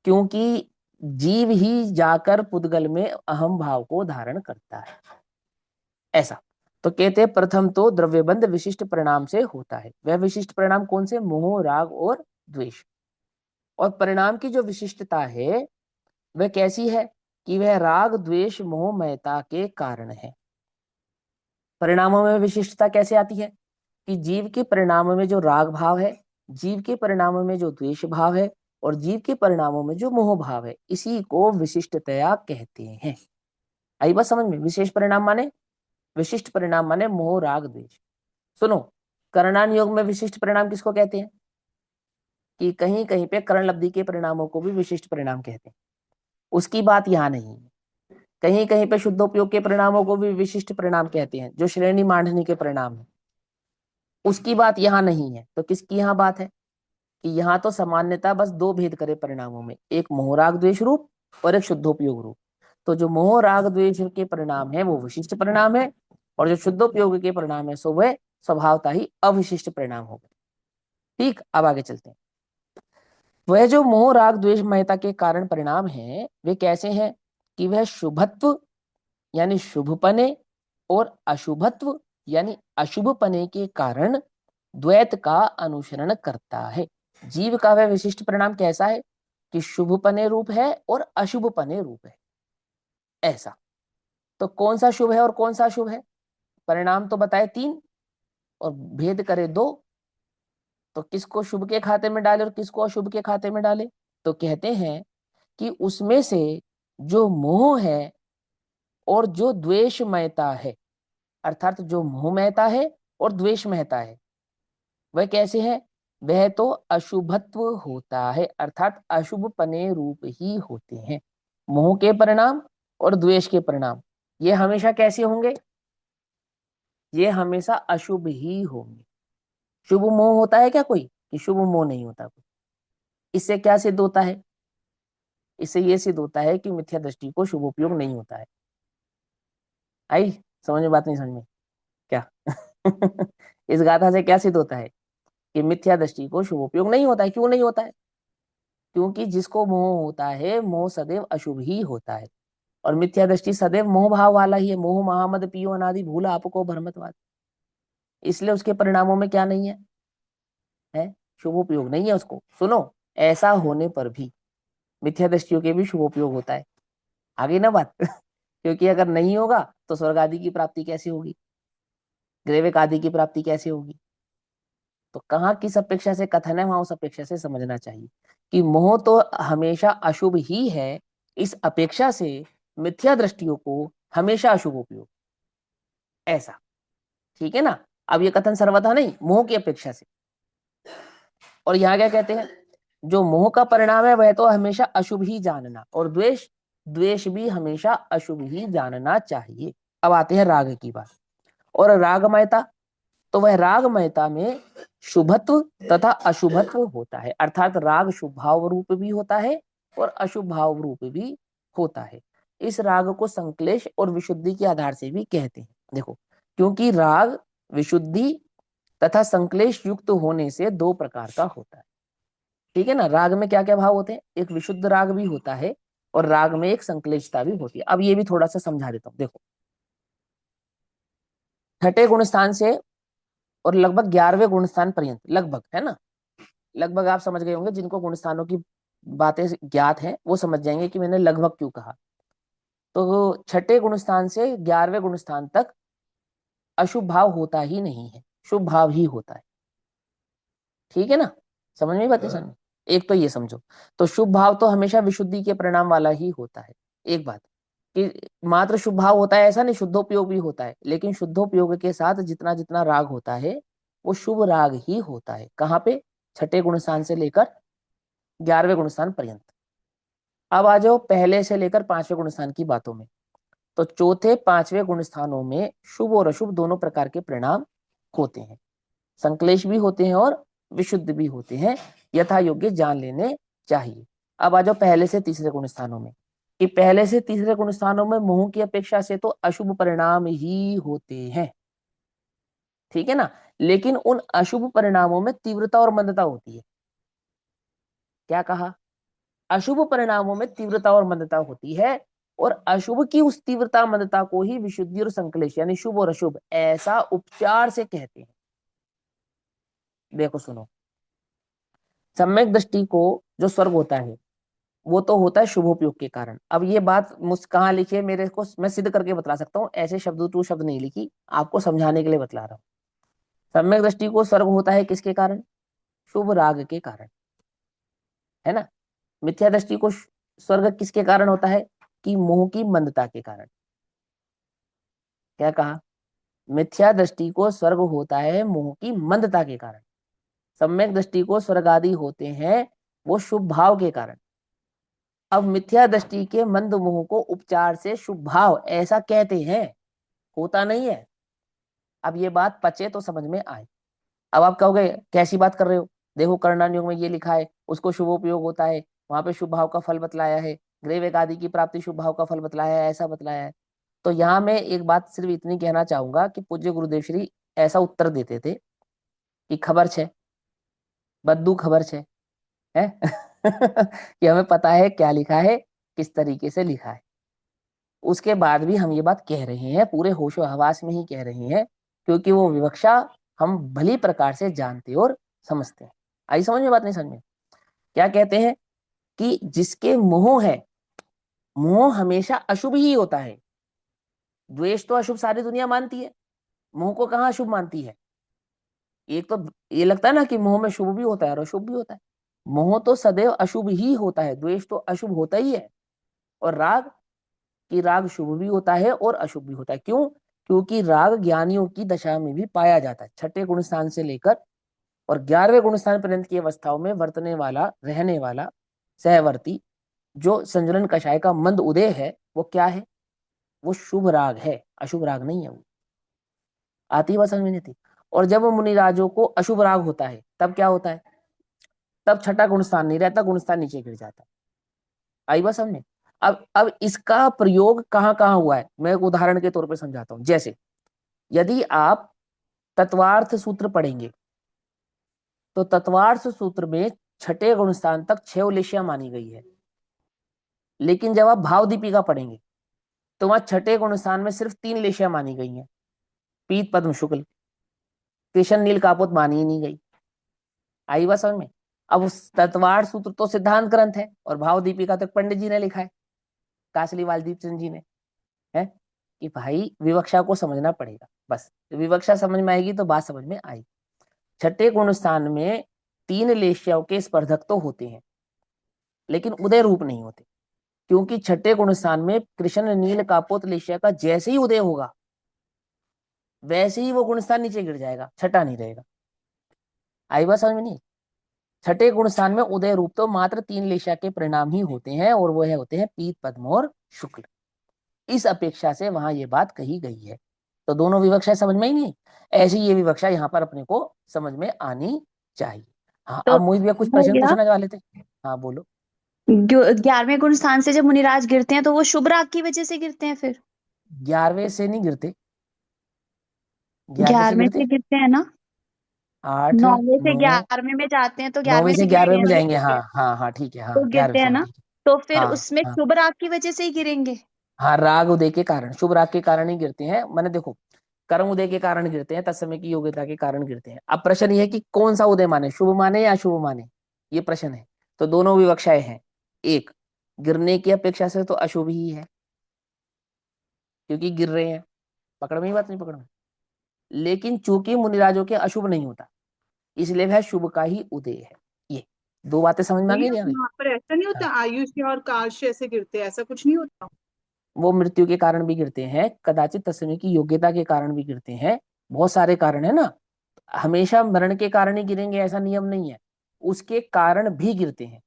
क्योंकि जीव ही जाकर पुद्गल में अहम भाव को धारण करता है। ऐसा तो कहते हैं प्रथम तो द्रव्यबंध विशिष्ट परिणाम से होता है। वह विशिष्ट परिणाम कौन से? मोह, राग और द्वेष। और परिणाम की जो विशिष्टता है वह कैसी है? कि वह राग, द्वेष, मोह, मयता के कारण है। परिणामों में विशिष्टता कैसे आती है? कि जीव के परिणामों में जो राग भाव है, जीव के परिणामों में जो द्वेष भाव है, और जीव के परिणामों में जो मोह भाव है, इसी को विशिष्टतया कहते हैं। आई बात समझ में? विशेष परिणाम माने, विशिष्ट परिणाम माने मोह, राग, द्वेष। सुनो, करणान योग में विशिष्ट परिणाम किसको कहते हैं? कि कहीं कहीं पे करण लब्धि के परिणामों को भी विशिष्ट परिणाम कहते हैं। उसकी बात यहाँ नहीं है। कहीं कहीं पे शुद्धोपयोग के परिणामों को भी विशिष्ट परिणाम कहते हैं, जो श्रेणी मांडनी के परिणाम है। उसकी बात यहाँ नहीं है। तो किसकी यहाँ बात है? कि यहाँ तो सामान्यता बस 2 भेद करे परिणामों में, एक मोह राग द्वेष रूप और एक शुद्धोपयोग रूप। तो जो मोह राग द्वेष के परिणाम है वो विशिष्ट परिणाम है, और जो शुद्धोपयोग के परिणाम है सो वह स्वभावता ही अविशिष्ट परिणाम हो गए। ठीक। अब आगे चलते हैं। वह जो मोह राग द्वेष मयता के कारण परिणाम है वे कैसे हैं? कि वह शुभत्व यानी शुभपने और अशुभत्व यानी अशुभपने के कारण द्वैत का अनुसरण करता है। जीव का वह विशिष्ट परिणाम कैसा है? कि शुभपने रूप है और अशुभपने रूप है। ऐसा। तो कौन सा शुभ है और कौन सा अशुभ है? परिणाम तो बताए 3 और भेद करे 2। तो किसको शुभ के खाते में डाले और किसको अशुभ के खाते में डाले? तो कहते हैं कि उसमें से जो मोह है और जो द्वेषमयता है, अर्थात जो मोहमयता है और द्वेषमयता है, वह कैसे है? वह तो अशुभत्व होता है, अर्थात अशुभ पने रूप ही होते हैं। मोह के परिणाम और द्वेष के परिणाम ये हमेशा कैसे होंगे? ये हमेशा अशुभ ही होंगे। शुभ मोह होता है क्या कोई? कि शुभ मोह नहीं होता कोई। इससे क्या सिद्ध होता है? इससे ये सिद्ध होता है कि मिथ्या दृष्टि को शुभ उपयोग नहीं होता है। आई समझ में बात? नहीं समझ में क्या? इस गाथा से क्या सिद्ध होता है? कि मिथ्या दृष्टि को शुभ उपयोग नहीं होता है। क्यों नहीं होता है? क्योंकि जिसको मोह होता है, मोह सदैव अशुभ ही होता है, और मिथ्या दृष्टि सदैव मोह भाव वाला ही है। मोह महामद पियो अनादि भूल आपको भ्रमतवाद। इसलिए उसके परिणामों में क्या नहीं है शुभ उपयोग नहीं है उसको। सुनो, ऐसा होने पर भी मिथ्या दृष्टियों के भी शुभ उपयोग होता है। आगे ना बात। क्योंकि अगर नहीं होगा तो स्वर्ग आदि की प्राप्ति कैसे होगी? ग्रेविक आदि की प्राप्ति कैसे होगी? तो कहाँ किस अपेक्षा से कथन है वहां उस अपेक्षा से समझना चाहिए कि मोह तो हमेशा अशुभ ही है, इस अपेक्षा से मिथ्या दृष्टियों को हमेशा अशुभ उपयोग। ऐसा। ठीक है ना? अब ये कथन सर्वथा नहीं, मोह की अपेक्षा से। और यहाँ क्या कहते हैं? जो मोह का परिणाम है वह तो हमेशा अशुभ ही जानना, और द्वेष, द्वेष भी हमेशा अशुभ ही जानना चाहिए। अब आते हैं राग की बात। और रागमयता, तो वह रागमयता में शुभत्व तथा अशुभत्व होता है, अर्थात राग शुभ भाव रूप भी होता है और अशुभ भाव रूप भी होता है। इस राग को संक्लेश और विशुद्धि के आधार से भी कहते हैं। देखो, क्योंकि राग विशुद्धि तथा संक्लेश युक्त होने से 2 प्रकार का होता है। ठीक है ना? राग में क्या क्या भाव होते हैं? एक विशुद्ध राग भी होता है और राग में एक संक्लेशता भी होती है। अब ये भी थोड़ा सा समझा देता हूं। देखो, छठे गुण स्थान से और लगभग 11वें गुण स्थान पर्यंत, लगभग, है ना, लगभग आप समझ गए होंगे, जिनको गुण स्थानों की बातें ज्ञात हैं वो समझ जाएंगे कि मैंने लगभग क्यों कहा। तो छठे गुण स्थान से 11वें गुण स्थान तक अशुभ भाव होता ही नहीं है, शुभ भाव ही होता है। ठीक है ना, समझ में बातें समझ। एक तो ये समझो, तो शुभ भाव तो हमेशा विशुद्धि के परिणाम वाला ही होता है। एक बात कि मात्र शुभ भाव होता है ऐसा नहीं, शुद्धोपयोग भी होता है, लेकिन शुद्धोपयोग के साथ जितना जितना राग होता है वो शुभ राग ही होता है। कहाँ पे? छठे गुण स्थान से लेकर 11वें गुण स्थान पर्यंत। अब आ जाओ पहले से लेकर 5वें गुण स्थान की बातों में। तो चौथे 5वें गुण स्थानों में शुभ और अशुभ दोनों प्रकार के परिणाम होते हैं, संक्लेश भी होते हैं और विशुद्ध भी होते हैं, यथा योग्य जान लेने चाहिए। अब आ जाओ पहले से तीसरे गुण स्थानों में, कि पहले से तीसरे गुण स्थानों में मोह की अपेक्षा से तो अशुभ परिणाम ही होते हैं, ठीक है ना, लेकिन उन अशुभ परिणामों में तीव्रता और मंदता होती है। क्या कहा? अशुभ परिणामों में तीव्रता और मंदता होती है, और अशुभ की उस तीव्रता मंदता को ही विशुद्धि और संक्लेश यानी शुभ और अशुभ ऐसा उपचार से कहते हैं। देखो सुनो, सम्यक दृष्टि को जो स्वर्ग होता है वो तो होता है शुभोपयोग के कारण। अब ये बात मुझ कहाँ लिखी है, मेरे को मैं सिद्ध करके बता सकता हूँ, ऐसे शब्द टू शब्द नहीं लिखी, आपको समझाने के लिए बतला रहा हूँ। सम्यक दृष्टि को स्वर्ग होता है किसके कारण? शुभ राग के कारण, है ना। मिथ्या दृष्टि को स्वर्ग किसके कारण होता है? कि मोह की मंदता के कारण। क्या कहा? मिथ्या दृष्टि को स्वर्ग होता है मोह की मंदता के कारण, सम्यक दृष्टि को स्वर्ग आदि होते हैं वो शुभ भाव के कारण। अब मिथ्या दृष्टि के मंद मोह को उपचार से शुभ भाव ऐसा कहते हैं, होता नहीं है। अब ये बात पचे तो समझ में आए। अब आप कहोगे कैसी बात कर रहे हो, देखो करणान योग में ये लिखा है उसको शुभोपयोग होता है, वहां पे शुभ भाव का फल बतलाया है, ग्रेवेक आदि की प्राप्ति शुभ भाव का फल बतलाया है, ऐसा बतलाया है। तो यहाँ मैं एक बात सिर्फ इतनी कहना चाहूंगा कि पूज्य गुरुदेव श्री ऐसा उत्तर देते थे कि खबर छे, बद्दू खबर छे, है कि हमें पता है क्या लिखा है, किस तरीके से लिखा है। उसके बाद भी हम ये बात कह रहे हैं, पूरे होशो हवास में ही कह रहे हैं, क्योंकि वो विवक्षा हम भली प्रकार से जानते और समझते हैं। आई समझ में बात? नहीं समझ में? क्या कहते हैं कि जिसके मोह है, मोह हमेशा अशुभ ही होता है। द्वेष तो अशुभ सारी दुनिया मानती है, मोह को कहाँ अशुभ मानती है? एक तो ये लगता है ना कि मोह में शुभ भी होता है और अशुभ भी होता है। मोह तो सदैव अशुभ ही होता है, द्वेष तो अशुभ होता ही है। और राग, कि राग शुभ भी होता है और अशुभ भी होता है। क्यों? क्योंकि राग ज्ञानियों की दशा में भी पाया जाता है। छठे गुण स्थान से लेकर और 11वें गुण स्थान पर्यंत की अवस्थाओं में वर्तने वाला, रहने वाला सहवर्ती जो संजुलन कषाय का मंद उदय है, वो क्या है? वो शुभ राग है, अशुभ राग नहीं है वो। आती बात समझ में नहीं थी? और जब मुनिराजों को अशुभ राग होता है तब क्या होता है? तब छठा गुण स्थान नहीं रहता, गुण स्थान नीचे गिर जाता है। आई बात समझ में? अब इसका प्रयोग कहाँ कहाँ हुआ है, मैं एक उदाहरण के तौर पर समझाता हूँ। जैसे यदि आप तत्वार्थ सूत्र पढ़ेंगे तो तत्वार्थ सूत्र में छठे गुण स्थान तक 6 उलेशिया मानी गई है, लेकिन जब आप भाव दीपिका पढ़ेंगे तो वहां छठे गुण स्थान में सिर्फ 3 लेशिया मानी गई हैं, पीत पद्म शुक्ल, कृष्ण नील कापोत मानी ही नहीं गई। आई बात समझ में? अब उस तत्वार्थ सूत्र तो सिद्धांत ग्रंथ है और भाव दीपिका तो पंडित जी ने लिखा है, कासली वालदीप चंद जी ने, है कि भाई विवक्षा को समझना पड़ेगा। बस विवक्षा समझ में आएगी तो बात समझ में आएगी। छठे गुण स्थान में 3 लेशियाओं के स्पर्धक तो होते हैं, लेकिन उदय रूप नहीं होते, क्योंकि छठे गुण स्थान में कृष्ण नील कापोत लेशिया का जैसे ही उदय होगा वैसे ही वो गुण स्थान नीचे गिर जाएगा, छठा नहीं रहेगा। आई बात समझ में नहीं? छठे गुण स्थान में उदय रूप तो मात्र 3 लेशिया के परिणाम ही होते हैं, और वो है होते हैं पीत पद्म और शुक्ल। इस अपेक्षा से वहां ये बात कही गई है। तो दोनों विवक्षा समझ में ही नहीं, ऐसी ये विवक्षा यहाँ पर अपने को समझ में आनी चाहिए। हाँ, तो अब मोहित भैया कुछ हो प्रश्न गया। पूछने वाले थे। हाँ बोलो। 11वें गुण स्थान से जब मुनिराज गिरते हैं तो वो शुभ राग की वजह से गिरते हैं फिर? 11वें से नहीं गिरते, 11वें से 11वें गिरते, से गिरते हैं ना? 8, 9वें से 9, 11वें में जाते हैं तो 9वें 11वें से से गिरते 11वें हैं में वो, जाएंगे। हाँ हाँ हाँ ठीक है, हाँ तो 11वें गिरते से, हैं हाँ ना? ठीक है। तो फिर हाँ उसमें हाँ शुभ राग की वजह से ही गिरेंगे। हाँ, राग उदय के कारण, शुभ राग के कारण ही गिरते हैं। मैंने देखो कर्म उदय के कारण गिरते हैं, तत्समय की योग्यता के कारण गिरते हैं। अब प्रश्न ये है कि कौन सा उदय माने, शुभ माने या अशुभ माने, ये प्रश्न है। तो दोनों विवक्षाएं हैं। एक, गिरने की अपेक्षा से तो अशुभ ही है, क्योंकि गिर रहे हैं। पकड़ में ही बात, नहीं पकड़ में? लेकिन चूंकि मुनिराजों के अशुभ नहीं होता, इसलिए वह शुभ का ही उदय है। ये दो बातें समझ में आ गई, भैया नहीं आ गई? वहां पर ऐसा नहीं होता आयुष्य और कालस्य ऐसे गिरते, ऐसा कुछ नहीं होता? वो मृत्यु के कारण भी गिरते हैं, कदाचित तत्समय की योग्यता के कारण भी गिरते हैं, बहुत सारे कारण है ना। हमेशा मरण के कारण ही गिरेंगे ऐसा नियम नहीं है, उसके कारण भी गिरते हैं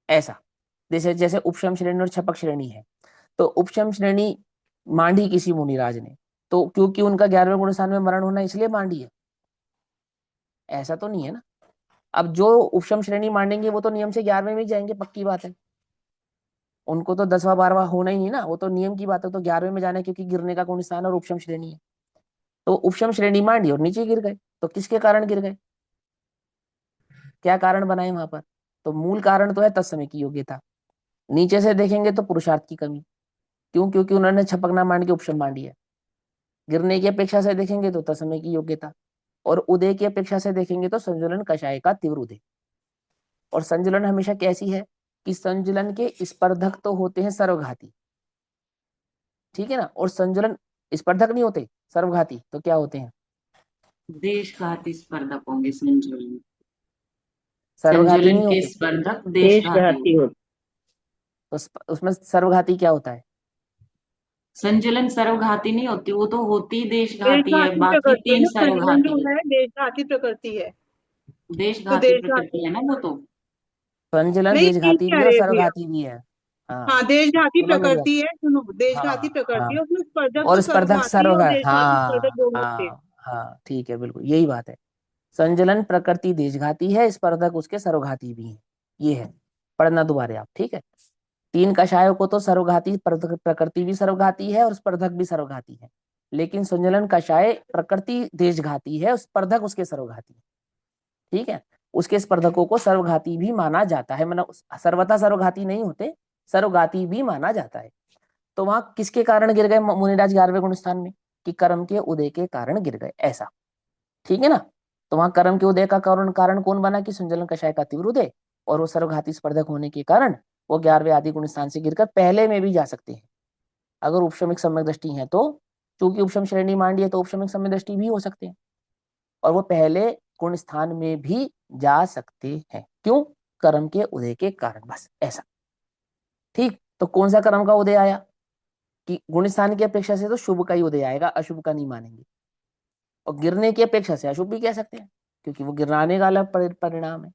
ऐसा। जैसे जैसे उपशम श्रेणी और छपक श्रेणी है, तो उपशम श्रेणी मांडी किसी मुनिराज ने, तो क्योंकि उनका 11वें गुण स्थान में मरण होना इसलिए मांडी है, ऐसा तो नहीं है ना। अब जो उपशम श्रेणी मांडेंगे वो तो नियम से 11वें में ही जाएंगे, पक्की बात है। उनको तो 10वां 12वां होना ही नहीं ना, वो तो नियम की बात है, तो 11वें में जाना है, क्योंकि गिरने का गुण स्थान और उपशम श्रेणी है। तो उपशम श्रेणी मांडी और नीचे गिर गए, तो किसके कारण गिर गए, क्या कारण बनाए वहां पर? तो मूल कारण तो है तत्समय की योग्यता। नीचे से देखेंगे तो पुरुषार्थ की कमी, क्यों? क्योंकि उन्होंने छपकना मांड के उपशम मांडी है। गिरने की अपेक्षा से देखेंगे तो तत्समय की योग्यता, और उदय की अपेक्षा से देखेंगे तो संजुलन कषाय का तीव्र उदय। और संजुलन हमेशा कैसी है कि संजुलन के स्पर्धक तो होते हैं सर्वघाती, ठीक है ना, और संजुलन स्पर्धक नहीं होते, सर्वघाती तो क्या होते हैं? देशघाती स्पर्धक होंगे संजुलन। सर्वघाती संजुलन नहीं के होते। स्पर्धक देशघाती होते। तो उसमें सर्वघाती क्या होता है? संजुलन सर्वघाती नहीं होती, वो तो होती देशघाती है, देशघाती बाकी प्रकृति है तीन ना, संजुलन जो सर्वघाती है। है देशघाती प्रकृति है। तो देशघाती देशघाती, प्रकृति है ना वो तो। संजुलन नहीं ठीक देशघाती कह भी है और रहे भैया। सर्वघाती भी है। हाँ, हाँ देशघाती सुनो मेरी बात। प्रकृति है, सुनो, देशघाती हाँ प्रकृति हाँ, है, उसमें स्पर्धक और तो स्पर्धक सर्वघाती और सर्वघात, देशघाती स्पर्धक हाँ दोनों होते हैं। हाँ हाँ, ठीक है, बिल्कुल यही बात है। संजलन प्रकृति देशघाती है, स्पर्धक उसके सर्वघाती भी है। ये है, पढ़ना दोबारा आप, ठीक है। तीन कषायों को तो सर्वघाती प्रकृति भी सर्वघाती है और स्पर्धक भी सर्वघाती है, लेकिन संजलन कषाय प्रकृति देशघाती है, स्पर्धक उसके सर्वघाती है, ठीक है। उसके स्पर्धकों को सर्वघाती भी माना जाता है, मतलब सर्वथा सर्वघाती नहीं होते, सर्वघाती भी माना जाता है। तो वहां किसके कारण गिर गए मुनिराज 11वें गुण स्थान में? कि कर्म के उदय के कारण गिर गए, ऐसा, ठीक है ना। तो वहां कर्म के उदय का कारण कारण कौन बना? कि संजलन कषाय का तीव्र उदय, और वो सर्वघाती स्पर्धक होने के कारण वो 11वें आदि गुण स्थान से गिरकर पहले में भी जा सकते हैं, अगर उपशमिक सम्यक दृष्टि है तो। चूंकि उपशम श्रेणी मांडी है तो उपशमिक सम्यक दृष्टि भी हो सकते हैं, और वो पहले गुण स्थान में भी जा सकते हैं। क्यों? कर्म के उदय के कारण, बस ऐसा, ठीक। तो कौन सा कर्म का उदय आया? कि गुण स्थान की अपेक्षा से तो शुभ का ही उदय आएगा, अशुभ का नहीं मानेंगे। और गिरने की अपेक्षा से अशुभ भी कह सकते हैं, क्योंकि वो गिराने का अलग परिणाम है।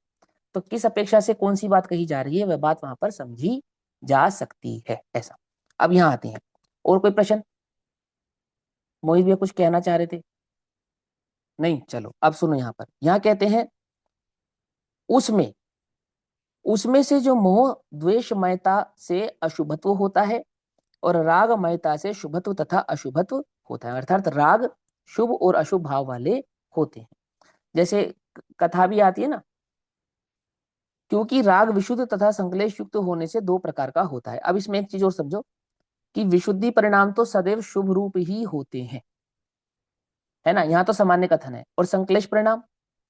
तो किस अपेक्षा से कौन सी बात कही जा रही है, वह बात वहां पर समझी जा सकती है, ऐसा। अब यहाँ आते हैं, और कोई प्रश्न? मोहित भैया कुछ कहना चाह रहे थे? नहीं, चलो अब सुनो। यहाँ पर यहाँ कहते हैं उसमें उसमें से जो मोह द्वेषमयता से अशुभत्व होता है, और रागमयता से शुभत्व तथा अशुभत्व होता है, अर्थात राग शुभ और अशुभ भाव वाले होते हैं। जैसे कथा भी आती है ना, क्योंकि राग विशुद्ध तथा संकलेश युक्त होने से दो प्रकार का होता है। अब इसमें एक चीज और समझो कि विशुद्धि परिणाम तो सदैव शुभ रूप ही होते हैं, है ना, यहाँ तो सामान्य कथन है। और संकलेश परिणाम,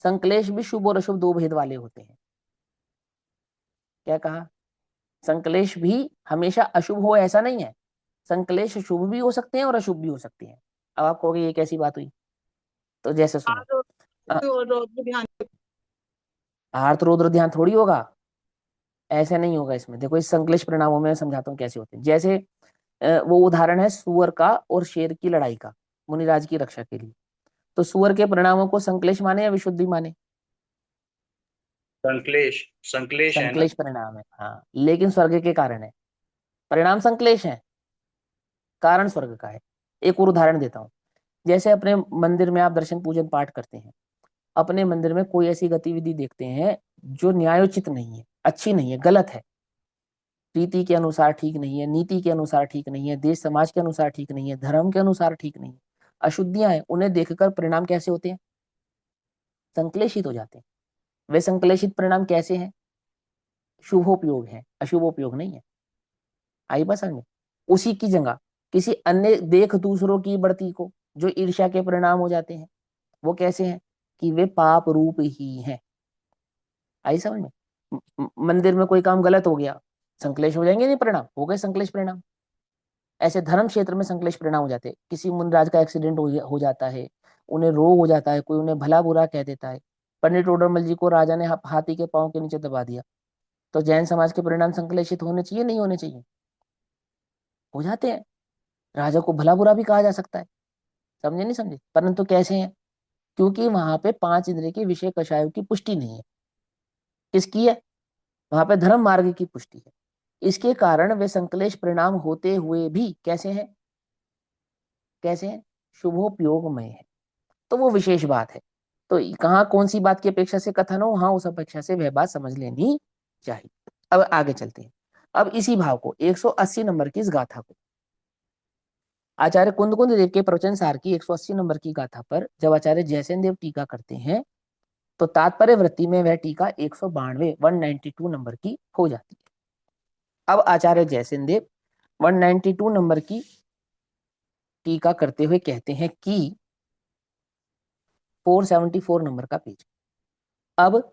संकलेश भी शुभ और अशुभ दो भेद वाले होते हैं। क्या कहा? संकलेश भी हमेशा अशुभ हो ऐसा नहीं है, संकलेश शुभ भी हो सकते हैं और अशुभ भी हो सकते हैं। अब आप कहोगे ये कैसी बात हुई? तो जैसे सुनो, तो रौद्र ध्यान। आर्त रौद्र ध्यान थोड़ी होगा, ऐसे नहीं होगा। इसमें देखो, इस संकलेश परिणामों में समझाता हूँ कैसे होते हैं। जैसे वो उदाहरण है सुअर का और शेर की लड़ाई का, मुनिराज की रक्षा के लिए। तो सुअर के परिणामों को संकलेश माने या विशुद्धि माने? संकलेश, संकलेश है ना। संकलेश परिणाम है, हाँ, लेकिन स्वर्ग के कारण है। परिणाम संकलेश है, कारण स्वर्ग का है। एक और उदाहरण देता हूँ। जैसे अपने मंदिर में आप दर्शन पूजन पाठ करते हैं, अपने मंदिर में कोई ऐसी गतिविधि देखते हैं जो न्यायोचित नहीं है, अच्छी नहीं है, गलत है, रीति के अनुसार ठीक नहीं है, नीति के अनुसार ठीक नहीं है, देश समाज के अनुसार ठीक नहीं है, धर्म के अनुसार ठीक नहीं है, अशुद्धियां हैं, उन्हें देखकर परिणाम कैसे होते हैं? संकलेशित हो जाते हैं। वे संकलेशित परिणाम कैसे हैं? शुभोपयोग है, अशुभोपयोग नहीं है। आई बात समझ में? उसी की जगह किसी अन्य देख दूसरों की बढ़ती को, जो ईर्ष्या के परिणाम हो जाते हैं वो कैसे हैं कि वे पाप रूप ही हैं। आई समझ में? मंदिर में कोई काम गलत हो गया, संकलेश हो जाएंगे नहीं परिणाम, हो गए संकलेश परिणाम। ऐसे धर्म क्षेत्र में संकलेश परिणाम हो जाते हैं। किसी मुनिराज का एक्सीडेंट हो जाता है, उन्हें रोग हो जाता है, कोई उन्हें भला बुरा कह देता है। पंडित टोडरमल जी को राजा ने हाथी के पांव के नीचे दबा दिया, तो जैन समाज के परिणाम संकलेशित होने चाहिए नहीं होने चाहिए? हो जाते हैं। राजा को भला बुरा भी कहा जा सकता है, समझे नहीं समझे? परंतु कैसे हैं? क्योंकि वहां पे पांच इंद्रिय के विषय कषायों की पुष्टि नहीं है। किसकी है? वहां पे धर्म मार्ग की पुष्टि है। इसके कारण वे संकलेश परिणाम होते हुए भी कैसे हैं? कैसे हैं? शुभोपयोगमय है। तो वो विशेष बात है। तो कहाँ कौन सी बात की अपेक्षा से कथन हो, हाँ उस अपेक्षा से वह बात समझ लेनी चाहिए। अब आगे चलते हैं। अब इसी भाव को 180 नंबर की इस गाथा को आचार्य कुंद देव के प्रवचन सार की 180 नंबर की गाथा पर जब आचार्य जयसेन देव टीका करते हैं तो तात्पर्य वृत्ति में वह टीका 192 नंबर की हो जाती है। अब आचार्य जयसेन देव 192 नंबर की टीका करते हुए कहते हैं कि 474 नंबर का पेज, अब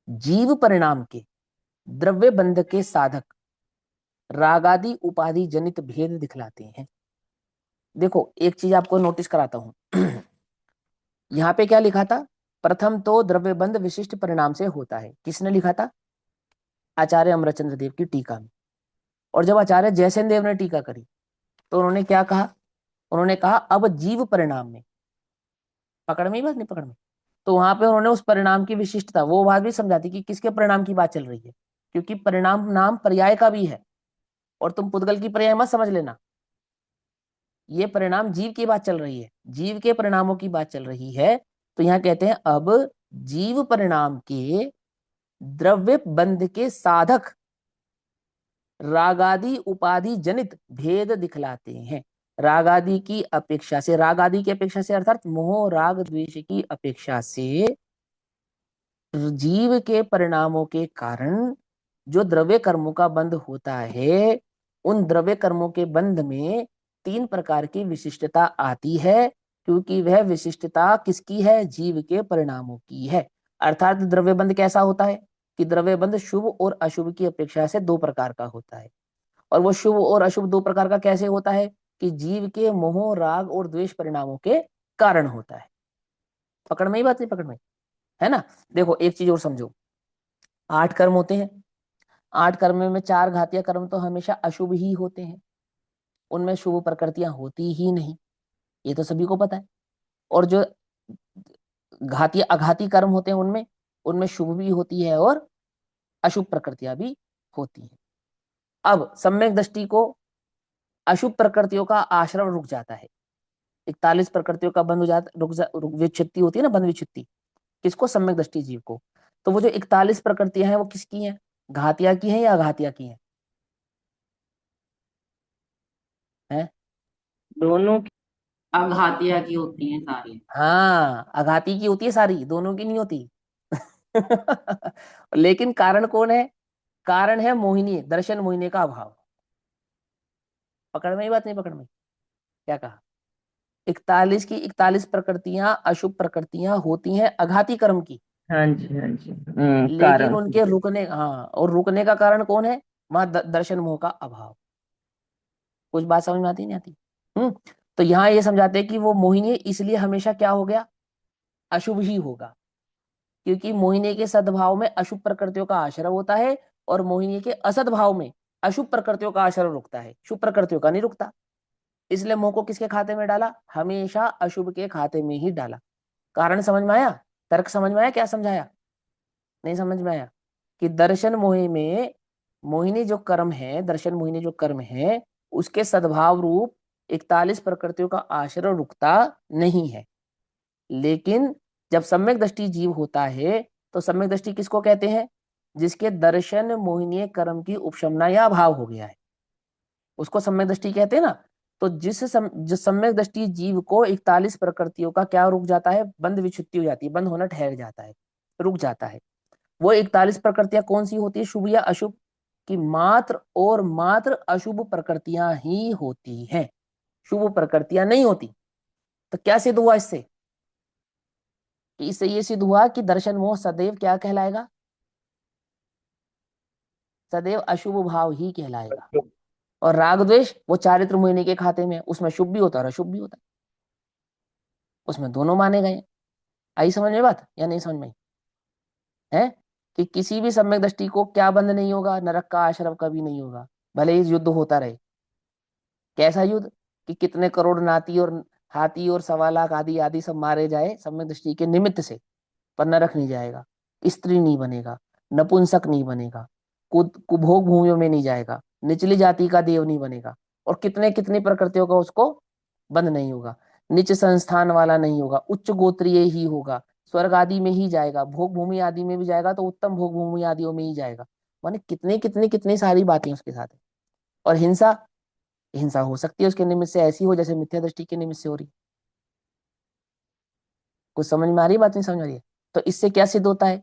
जीव परिणाम के द्रव्य बंध के साधक रागादि उपाधि जनित भेद दिखलाते हैं। देखो एक चीज आपको नोटिस कराता हूं यहाँ पे क्या लिखा था? प्रथम तो द्रव्य बंध विशिष्ट परिणाम से होता है। किसने लिखा था? आचार्य अमरचंद्र देव की टीका में। और जब आचार्य जयसेन देव ने टीका करी तो उन्होंने क्या कहा? उन्होंने कहा अब जीव परिणाम में, पकड़ में ही बात नहीं पकड़ में, तो वहां पे उन्होंने उस परिणाम की विशिष्टता वो बात भी समझाती कि किसके परिणाम की बात चल रही है, क्योंकि परिणाम नाम पर्याय का भी है। और तुम पुद्गल की पर्याय मत समझ लेना, ये परिणाम जीव की बात चल रही है, जीव के परिणामों की बात चल रही है। तो यहाँ कहते हैं अब जीव परिणाम के द्रव्य बंध के साधक रागादि उपाधि जनित भेद दिखलाते हैं। रागादि की अपेक्षा से, रागादि की अपेक्षा से अर्थात मोह राग द्वेष की अपेक्षा से जीव के परिणामों के कारण जो द्रव्य कर्मों का बंध होता है, उन द्रव्य कर्मों के बंध में तीन प्रकार की विशिष्टता आती है, क्योंकि वह विशिष्टता किसकी है? जीव के परिणामों की है। अर्थात द्रव्य बंध कैसा होता है कि द्रव्य बंध शुभ और अशुभ की अपेक्षा से दो प्रकार का होता है। और वो शुभ और अशुभ दो प्रकार का कैसे होता है कि जीव के मोह राग और द्वेष परिणामों के कारण होता है। पकड़ में ही बात नहीं पकड़ में, है ना? देखो एक चीज और समझो, 8 कर्म होते हैं। 8 कर्म में 4 घातीय कर्म तो हमेशा अशुभ ही होते हैं, उनमें शुभ प्रकृतियां होती ही नहीं, ये तो सभी को पता है। और जो घातीय अघाती कर्म होते हैं उनमें उनमें शुभ भी होती है और अशुभ प्रकृतियां भी होती हैं। अब सम्यक दृष्टि को अशुभ प्रकृतियों का आश्रम रुक जाता है, 41 प्रकृतियों का बंध हो जाता, विच्छित्ति होती है ना, बंध विच्छित्ति, किसको? सम्यक दृष्टि जीव को। तो वो जो 41 प्रकृतियां हैं वो किसकी हैं? घातिया की हैं या अघातिया की हैं? हैं? दोनों की। अघातिया की होती हैं सारी। हाँ अघाती की होती है सारी, दोनों की नहीं होती। लेकिन कारण कौन है? कारण है मोहिनी, दर्शन मोहिनी का अभाव। पकड़ में ही बात नहीं पकड़ में? क्या कहा? 41 की 41 प्रकृतियां अशुभ प्रकृतियां होती हैं अघाती कर्म की, हाँ जी हाँ जी, लेकिन कारण। उनके रुकने, हाँ, और रुकने का कारण कौन है? वहां दर्शन मोह का अभाव। कुछ बात समझ में आती नहीं आती? तो यहाँ ये समझाते हैं कि वो मोहिनी इसलिए हमेशा क्या हो गया? अशुभ ही होगा, क्योंकि मोहिनी के सद्भाव में अशुभ प्रकृतियों का आश्रय होता है और मोहिनी के असद्भाव में अशुभ प्रकृतियों का आश्रय रुकता है, शुभ प्रकृतियों का नहीं रुकता। इसलिए मोह को किसके खाते में डाला? हमेशा अशुभ के खाते में ही डाला। कारण समझ में आया? तर्क समझ में आया? क्या समझाया? नहीं समझ में आया? कि दर्शन मोहि में मोहिनी जो कर्म है, दर्शन मोहिनी जो कर्म है, उसके सद्भाव रूप 41 प्रकृतियों का आश्रय रुकता नहीं है। लेकिन जब सम्यक दृष्टि जीव होता है तो सम्यक दृष्टि किसको कहते हैं? जिसके दर्शन मोहिनी कर्म की उपशमना या अभाव हो गया है, उसको सम्यक दृष्टि कहते हैं ना। तो जो सम्यक दृष्टि जीव को 41 प्रकृतियों का क्या रुक जाता है? बंध विच्छुत्ति हो जाती है, बंद होना ठहर जाता है, रुक जाता है। वो 41 प्रकृतियां कौन सी होती है, शुभ या अशुभ? कि मात्र और मात्र अशुभ प्रकृतियां ही होती हैं, शुभ प्रकृतियां नहीं होती। तो क्या सिद्ध हुआ इससे? कि इससे ये सिद्ध हुआ कि दर्शन मोह सदैव क्या कहलाएगा? सदैव अशुभ भाव ही कहलाएगा। और राग द्वेष वो चारित्र मोहिनी के खाते में, उसमें शुभ भी होता है और अशुभ भी होता है, उसमें दोनों माने गए। आई समझ में बात या नहीं समझ में? है कि किसी भी सम्यक दृष्टि को क्या बंद नहीं होगा, नरक का आश्रम कभी नहीं होगा, भले ही युद्ध होता रहे। कैसा युद्ध? कि कितने करोड़ नाती और हाथी और 1.25 लाख आदि आदि सब मारे जाए सम्यक दृष्टि के निमित्त से, पर नरक नहीं जाएगा, स्त्री नहीं बनेगा, नपुंसक नहीं बनेगा, कुभोग भूमियों में नहीं जाएगा, निचली जाति का देव नहीं बनेगा, और कितने कितनी प्रकृतियों का उसको बंद नहीं होगा, नीच संस्थान वाला नहीं होगा, उच्च गोत्रीय ही होगा, स्वर्ग आदि में ही जाएगा, भोग भूमि आदि में भी जाएगा तो उत्तम भोग भूमि आदियों में ही जाएगा। माने कितनी कितनी कितनी सारी बातें उसके साथ है। और हिंसा, हिंसा हो सकती है उसके निमित्त से, ऐसी हो जैसे मिथ्या दृष्टि के निमित्त से हो रही। कुछ समझ में आ रही है बात, नहीं समझ आ रही है? तो इससे क्या सिद्ध होता है?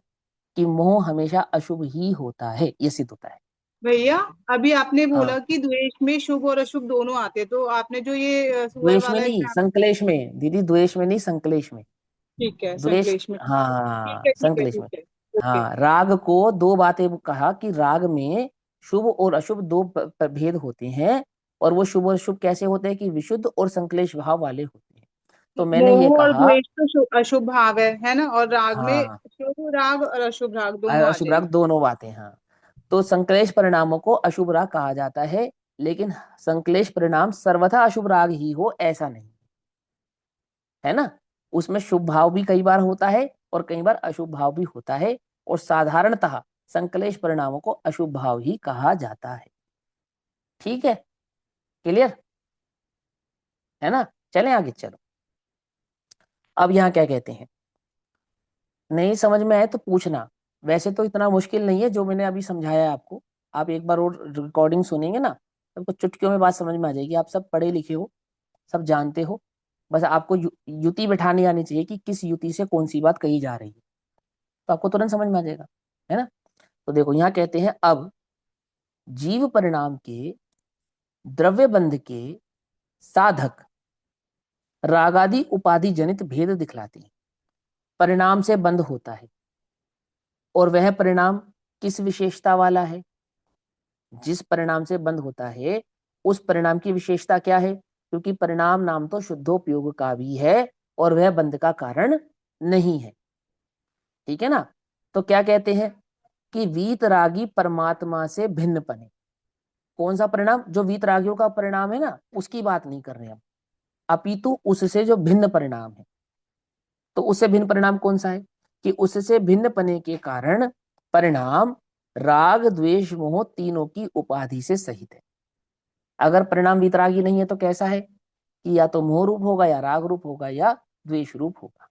कि मोह हमेशा अशुभ ही होता है, ये सिद्ध होता है। भैया अभी आपने बोला हाँ, कि द्वेष में शुभ और अशुभ दोनों आते, तो आपने जो ये सुअर द्वेष में वाला नहीं, एग्जाम्पल। संकलेश में दीदी, द्वेष में नहीं, संकलेश में। ठीक है, द्वेष, संकलेश में। ठीक हाँ है ठीक है संकलेश ठीक में। है। ओके। हाँ, राग को दो बातें कहा कि राग में शुभ और अशुभ दो भेद होते हैं, और वो शुभ और अशुभ कैसे होते हैं? कि विशुद्ध और संकलेश भाव वाले होते हैं। तो मैंने ये मोह और कहा, द्वेष तो अशुभ भाव है ना, और राग में हाँ, शुभ राग और अशुभ राग दोनों आ अशुभ राग जाएंगे। दोनों बातें, हाँ। तो संकलेश परिणामों को अशुभ राग कहा जाता है, लेकिन संकलेश परिणाम सर्वथा अशुभ राग ही हो ऐसा नहीं है ना। उसमें शुभ भाव भी कई बार होता है और कई बार अशुभ भाव भी होता है, और साधारणतः संकलेश परिणामों को अशुभ भाव ही कहा जाता है। ठीक है, क्लियर है ना? चलें आगे, चलो। अब यहाँ क्या कहते हैं, नहीं समझ में आए तो पूछना। वैसे तो इतना मुश्किल नहीं है जो मैंने अभी समझाया है आपको। आप एक बार और रिकॉर्डिंग सुनेंगे ना, आपको चुटकियों में बात समझ में आ जाएगी। आप सब पढ़े लिखे हो, सब जानते हो, बस आपको युति बैठानी आनी चाहिए कि किस युति से कौन सी बात कही जा रही है, तो आपको तुरंत समझ में आ जाएगा, है ना। तो देखो यहाँ कहते हैं, अब जीव परिणाम के द्रव्य बंध के साधक रागादि उपाधि जनित भेद दिखलाते हैं। परिणाम से बंध होता है, और वह परिणाम किस विशेषता वाला है? जिस परिणाम से बंध होता है उस परिणाम की विशेषता क्या है? क्योंकि परिणाम नाम तो शुद्धोपयोग का भी है और वह बंध का कारण नहीं है। ठीक है ना। तो क्या कहते हैं कि वीतरागी परमात्मा से भिन्न पने। कौन सा परिणाम? जो वीतरागियों का परिणाम है ना, उसकी बात नहीं कर रहे हम, अपितु उससे जो भिन्न परिणाम है। तो उससे भिन्न परिणाम कौन सा है? कि उससे भिन्न पने के कारण परिणाम राग द्वेष मोह तीनों की उपाधि से सहित है। अगर परिणाम वीतरागी नहीं है तो कैसा है? कि या तो मोह रूप होगा, या राग रूप होगा, या द्वेष रूप होगा।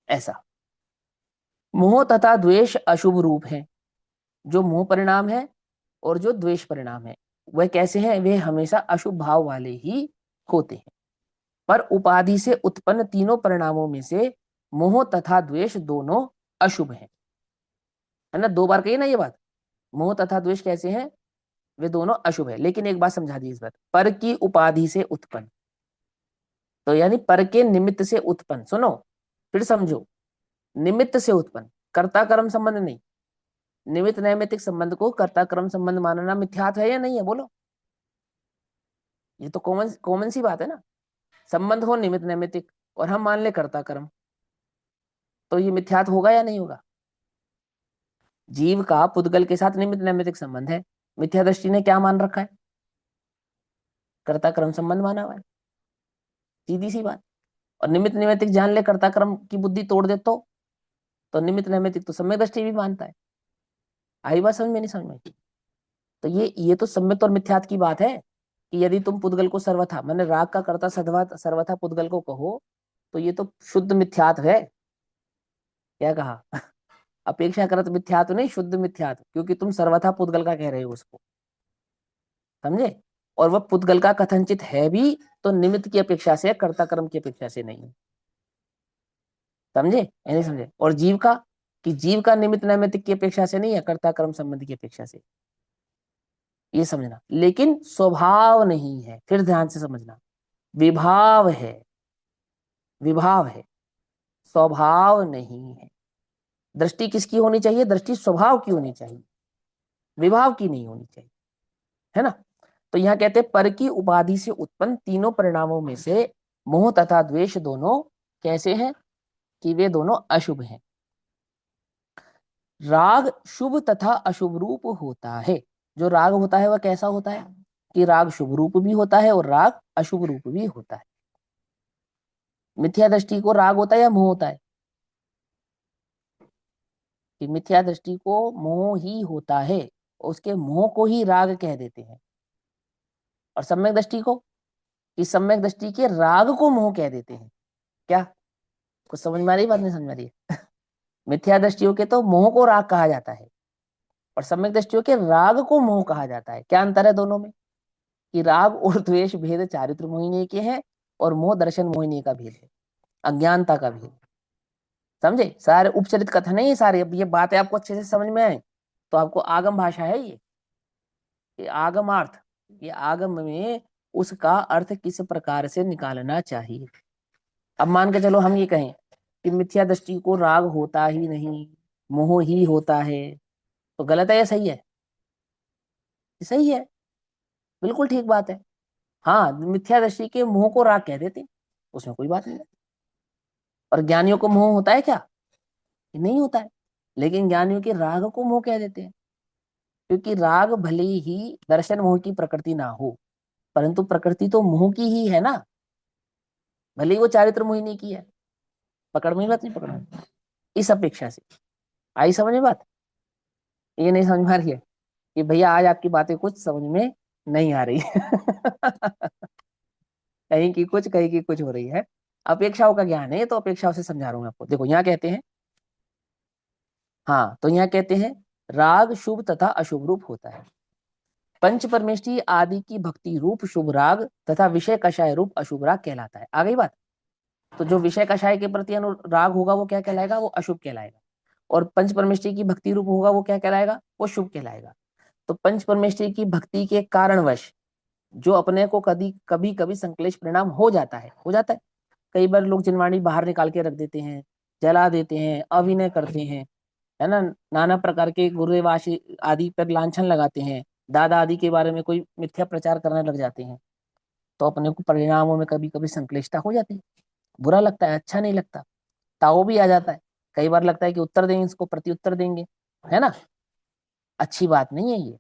ऐसा मोह तथा द्वेष अशुभ रूप है। जो मोह परिणाम है और जो द्वेष परिणाम है वह कैसे हैं? वे हमेशा अशुभ भाव वाले ही होते हैं। पर उपाधि से उत्पन्न तीनों परिणामों में से मोह तथा द्वेष दोनों अशुभ हैं, है ना। 2 बार कही ना ये बात। मोह तथा द्वेष कैसे हैं? वे दोनों अशुभ है। लेकिन एक बात समझा दी इस बात, पर की उपाधि से उत्पन्न, तो यानी पर के निमित्त से उत्पन्न। सुनो फिर समझो, निमित्त से उत्पन्न, कर्ता कर्म संबंध नहीं। निमित्त नैमित्तिक संबंध को कर्ता कर्म संबंध मानना मिथ्यात है या नहीं है? बोलो। ये तो कॉमन कॉमन सी बात है ना। संबंध हो निमित्त नैमित्तिक और हम मान ले कर्ता कर्म, तो ये मिथ्यात होगा या नहीं होगा? जीव का पुद्गल के साथ निमित्त नैमित्तिक संबंध है, मिथ्या दृष्टि ने क्या मान रखा है? कर्ता कर्म संबंध माना हुआ है, सीधी सी बात। और निमित्त नैमित्तिक जान ले, कर्ता कर्म की बुद्धि तोड़ दे तो निमित्त नैमित्तिक तो सम्यक दृष्टि भी मानता है। आई बात समझ में? नहीं समझ में? तो ये तो सम्यक और मिथ्यात की बात है कि यदि तुम पुद्गल को सर्वथा, मैंने राग का कर्ता सर्वथा पुद्गल को कहो, तो ये तो शुद्ध मिथ्यात है। क्या कहा? अपेक्षाकृत मिथ्यात नहीं, शुद्ध मिथ्यात, क्योंकि तुम सर्वथा पुद्गल का कह रहे हो उसको, समझे। और वह पुद्गल का कथनचित है भी तो निमित्त की अपेक्षा से, कर्ता कर्म की अपेक्षा से नहीं, समझे या नहीं समझे। और जीव का, कि जीव का निमित्त नैमित्तिक की अपेक्षा से नहीं है, कर्ता कर्म संबंध की अपेक्षा से, ये समझना। लेकिन स्वभाव नहीं है, फिर ध्यान से समझना, विभाव है। विभाव है, स्वभाव नहीं है। दृष्टि किसकी होनी चाहिए? दृष्टि स्वभाव की होनी चाहिए, विभाव की नहीं होनी चाहिए, है ना। तो यहाँ कहते हैं पर की उपाधि से उत्पन्न तीनों परिणामों में से मोह तथा द्वेष दोनों कैसे हैं? कि वे दोनों अशुभ हैं। राग शुभ तथा अशुभ रूप होता है। जो राग होता है वह कैसा होता है? कि राग शुभ रूप भी होता है और राग अशुभ रूप भी होता है। मिथ्या दृष्टि को राग होता है या मोह होता है? कि मिथ्या दृष्टि को मोह ही होता है, उसके मोह को ही राग कह देते हैं। और सम्यक दृष्टि को, कि सम्यक दृष्टि के राग को मोह कह देते हैं। क्या कुछ समझ में आ रही बात? नहीं समझ में आ रही है? मिथ्या दृष्टियों के तो मोह को राग कहा जाता है और सम्यक दृष्टियों के राग को मोह कहा जाता है। क्या अंतर है दोनों में? कि राग और द्वेष भेद चारित्र मोहिनी के हैं और मोह दर्शन मोहिनी का भेद है, अज्ञानता का भेद। समझे? सारे उपचरित कथन है ये सारे। अब ये बातें आपको अच्छे से समझ में आए तो आपको आगम भाषा है ये आगमार्थ, ये आगम में उसका अर्थ किस प्रकार से निकालना चाहिए। अब मान के चलो हम ये कहें कि मिथ्या दृष्टि को राग होता ही नहीं, मोह ही होता है, तो गलत है या सही है? ये सही है, बिल्कुल ठीक बात है। हाँ, मिथ्या दृष्टि के मोह को राग कह देते हैं, उसमें कोई बात नहीं है। और ज्ञानियों को मोह होता है क्या? ये नहीं होता है, लेकिन ज्ञानियों के राग को मोह कह देते हैं। क्योंकि राग भले ही दर्शन मोह की प्रकृति ना हो, परंतु प्रकृति तो मोह की ही है ना, भले ही वो चारित्र मोहिनी की है। पकड़ में बात नहीं? पकड़ में इस अपेक्षा से आई समझ में बात? ये नहीं समझ में आ रही है कि भैया आज आपकी बातें कुछ समझ में नहीं आ रही है कहीं की कुछ, कहीं की कुछ हो रही है। अपेक्षाओं का ज्ञान है, तो अपेक्षाओं से समझा रहा हूं आपको। देखो यहाँ कहते हैं, हाँ तो यहाँ कहते हैं राग शुभ तथा अशुभ रूप होता है। पंच परमेष्ठी आदि की भक्ति रूप शुभ राग तथा विषय कषाय रूप अशुभ राग कहलाता है। आ गई बात? तो जो विषय कषाय के प्रति अनुराग होगा वो क्या कहलाएगा? वो अशुभ कहलाएगा। और पंच परमेष्ठी की भक्ति रूप होगा वो क्या कहलाएगा? वो शुभ कहलाएगा। तो पंच परमेष्ठी की भक्ति के कारणवश जो अपने को कभी कभी कभी संक्लेश परिणाम हो जाता है, हो जाता है। कई बार लोग जिनवाणी बाहर निकाल के रख देते हैं, जला देते हैं, अभिनय करते हैं, है ना, नाना प्रकार के गुरुवाश आदि पर लांछन लगाते हैं, दादा आदि के बारे में कोई मिथ्या प्रचार करने लग जाते हैं। तो अपने को परिणामों में कभी कभी संक्लिष्टता हो जाती है, बुरा लगता है, अच्छा नहीं लगता, ताव भी आ जाता है। कई बार लगता है कि उत्तर देंगे, इसको प्रति उत्तर देंगे, है ना। अच्छी बात नहीं है ये,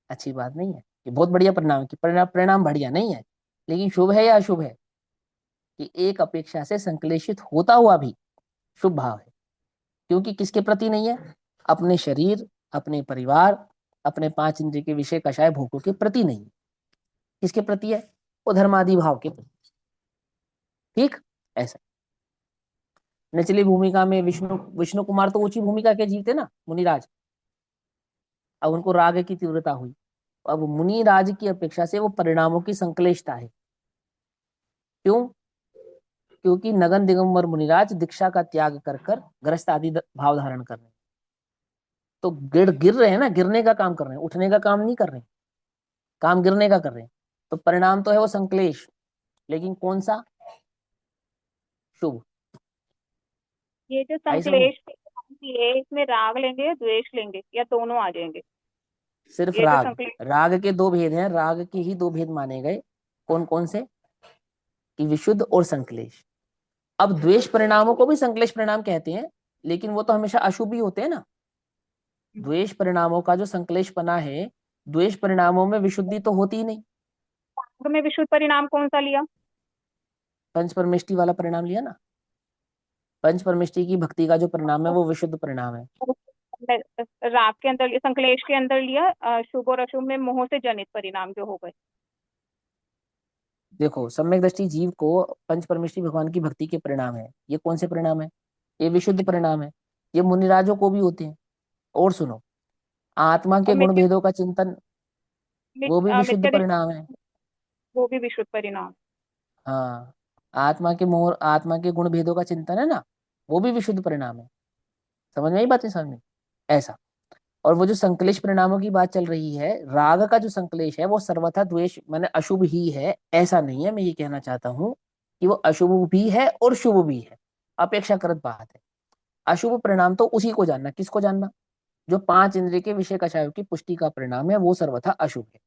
अच्छी बात नहीं है। ये बहुत बढ़िया परिणाम है कि परिणाम परिणाम बढ़िया नहीं है, लेकिन शुभ है या अशुभ है? कि एक अपेक्षा से संक्लेशित होता हुआ भी शुभ भाव है। क्योंकि किसके प्रति नहीं है? अपने शरीर, अपने परिवार, अपने पांच इंद्रिय के विषय कषाय भोगों के प्रति नहीं। किसके प्रति है? वो धर्मादि भाव के प्रति। ठीक ऐसा। निचली भूमिका में विष्णु विष्णु कुमार तो ऊंची भूमिका के जीव थे ना, मुनिराज। अब उनको राग की तीव्रता हुई, अब मुनिराज की अपेक्षा से वो परिणामों की संक्लेशता है। क्यों? क्योंकि नगन दिगंबर मुनिराज दीक्षा का त्याग कर कर ग्रस्त आदि भाव धारण कर रहे हैं। तो गिर रहे हैं ना, गिरने का काम कर रहे हैं, उठने का काम नहीं कर रहे हैं, काम गिरने का कर रहे हैं। तो परिणाम तो है वो संक्लेश, लेकिन कौन सा? शुभ। ये जो आई समझ में? संश्लेष है इसमें राग लेंगे या द्वेष लेंगे या दोनों आ जाएंगे? सिर्फ ये जो राग, संश्लेष राग के दो भेद हैं, राग के ही दो भेद माने गए। कौन कौन से? कि विशुद्ध और संक्लेश। अब द्वेष परिणामों को भी संक्लेश परिणाम कहते हैं, लेकिन वो तो हमेशा अशुभ ही होते हैं ना। द्वेष परिणामों का जो संक्लेशपना है, द्वेष परिणामों में विशुद्धि तो होती ही नहीं। में विशुद्ध परिणाम कौन सा लिया? पंच परमेष्टि वाला परिणाम लिया ना। पंच परमेष्टि की भक्ति का जो परिणाम है वो विशुद्ध परिणाम है। राग के अंदर, संश्लेष के अंदर लिया शुभ और अशुभ में मोह से जनित परिणाम जो हो गए। देखो, सम्यक दृष्टि जीव को पंच परमेष्टि भगवान की भक्ति के परिणाम है। ये कौन से परिणाम है? ये विशुद्ध परिणाम है। ये मुनिराजों को भी होते हैं। और सुनो, आत्मा और के गुण भेदों का चिंतन, वो भी विशुद्ध मिथ्या परिणाम है। वो भी विशुद्ध परिणाम। हाँ, आत्मा के मोह, आत्मा के गुण भेदों का चिंतन है ना, वो भी विशुद्ध परिणाम है। समझ में आई बात? नहीं समझ में? ऐसा। और वो जो संक्लेश परिणामों की बात चल रही है, राग का जो संक्लेश है वो सर्वथा द्वेष माने अशुभ ही है, ऐसा नहीं है। मैं ये कहना चाहता हूँ कि वो अशुभ भी है और शुभ भी है, अपेक्षाकृत बात है। अशुभ परिणाम तो उसी को जानना, किसको जानना, जो 5 इंद्रिय के विषय कषायों की पुष्टि का परिणाम है, वो सर्वथा अशुभ है,